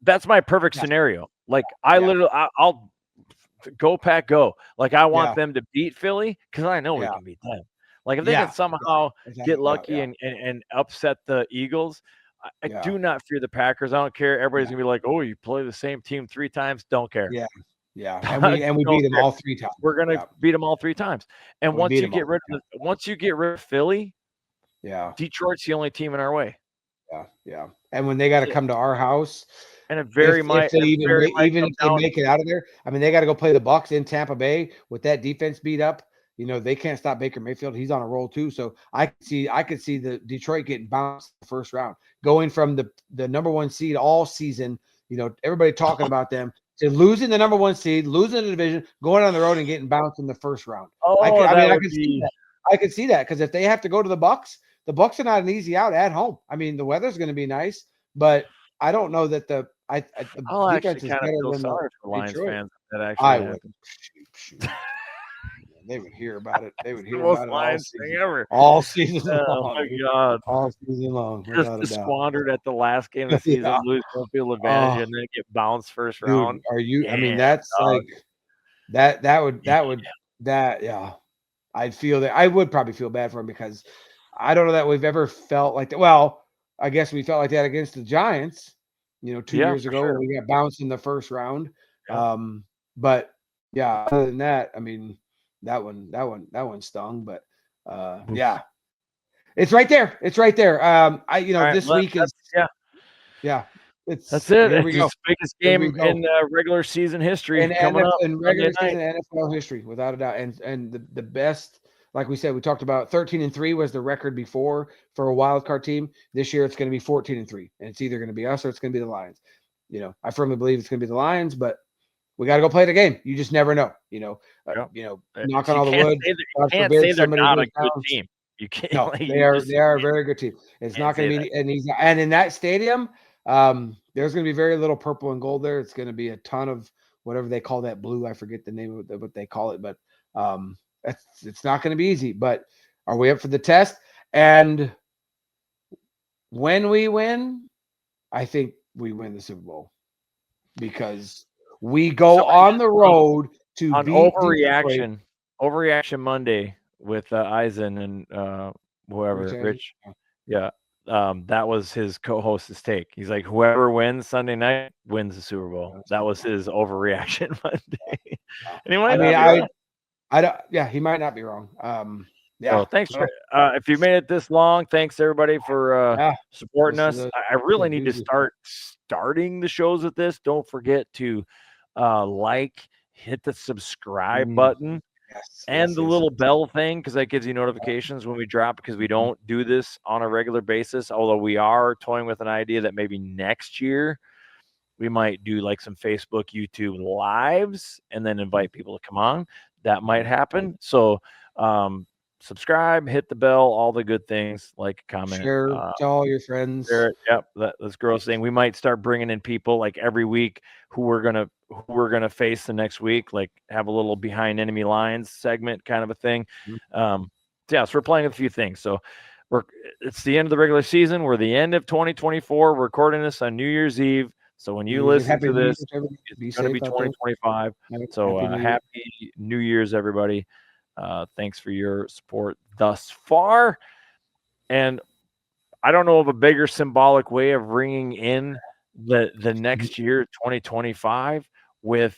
that's my perfect scenario. Like I'll go Pack go. Like I want them to beat Philly because I know we can beat them. Like if they can somehow get lucky and upset the Eagles, I do not fear the Packers. I don't care. Everybody's gonna be like, "Oh, you play the same team 3 times." Don't care. Yeah. And we beat them all 3 times. We're gonna beat them all 3 times. And once you get rid of Philly, Detroit's the only team in our way. Yeah. And when they got to come to our house, And it very might even if they make it out of there. I mean, they got to go play the Bucs in Tampa Bay with that defense beat up. They can't stop Baker Mayfield. He's on a roll too. So I could see the Detroit getting bounced in the first round, going from the number 1 seed all season. Everybody talking about them to losing the number 1 seed, losing the division, going on the road and getting bounced in the first round. I could see that. I could see that because if they have to go to the Bucs are not an easy out at home. I mean, the weather's going to be nice, but I don't know that the defense is better than the Lions Detroit fans. That actually shoot. They would hear about it. They would hear most about it Lions thing ever. all season long. Oh my God! All season long. Just squandered at the last game of the season, lose home field advantage, and then get bounced first round. Are you? Damn, I mean, that's dog. like that. Yeah, I'd feel that. I would probably feel bad for him because I don't know that we've ever felt like that. Well, I guess we felt like that against the Giants. 2 years ago, when we got bounced in the first round. Yeah. But yeah, other than that, I mean. That one stung, but yeah, it's right there. It's right there. This week is that's it. It's the biggest game in regular season history in coming up regular season NFL history, without a doubt. And the best, like we said, we talked about 13-3 was the record before for a wild card team. This year it's going to be 14-3, and it's either going to be us or it's going to be the Lions. I firmly believe it's going to be the Lions, but we got to go play the game. You just never know. Knock on all the wood. You can't say they're not a good team. You can't. No, they are a very good team. It's not going to be, and in that stadium, there's going to be very little purple and gold there. It's going to be a ton of whatever they call that blue. I forget the name of what they call it, but it's not going to be easy. But are we up for the test? And when we win, I think we win the Super Bowl because we go on the road to on beat Overreaction. Overreaction Monday with Eisen and whoever, Rich. Yeah. That was his co-host's take. He's like, whoever wins Sunday night wins the Super Bowl. That was his Overreaction Monday. He might not be wrong. So thanks for if you made it this long. Thanks everybody for supporting us. I really need to starting the shows with this. Don't forget to hit the subscribe button and the little bell thing, because that gives you notifications when we drop, because we don't do this on a regular basis, although we are toying with an idea that maybe next year we might do like some Facebook, YouTube lives and then invite people to come on. That might happen. So subscribe, hit the bell, all the good things, like, comment, share to all your friends. Share it. Yep, that's gross thing. We might start bringing in people like every week who we're gonna face the next week, like have a little behind enemy lines segment kind of a thing. So we're playing with a few things. So it's the end of the regular season. We're the end of 2024. We're recording this on New Year's Eve. So when you listen to this, it's going to be 2025. So happy New Year's, everybody. Thanks for your support thus far. And I don't know of a bigger symbolic way of ringing in the next year, 2025, with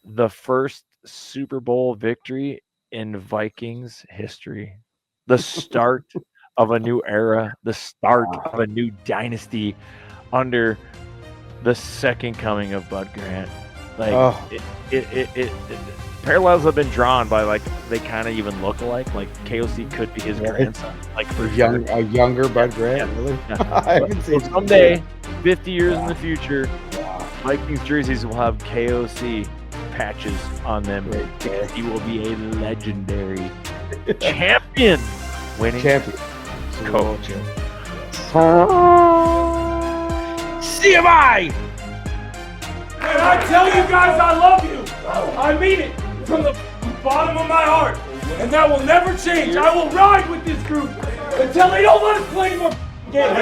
the first Super Bowl victory in Vikings history. The start of a new era, the start of a new dynasty under the second coming of Bud Grant. Like it parallels have been drawn by, like, they kind of even look alike. Like KOC could be his grandson, like for a younger Bud Grant. Yeah. Really? I haven't seen someday, 50 years in the future, Vikings jerseys will have KOC patches on them because he will be a legendary champion, winning coach. CMI. And I tell you guys I love you. I mean it from the bottom of my heart. And that will never change. I will ride with this group until they don't let us play more games.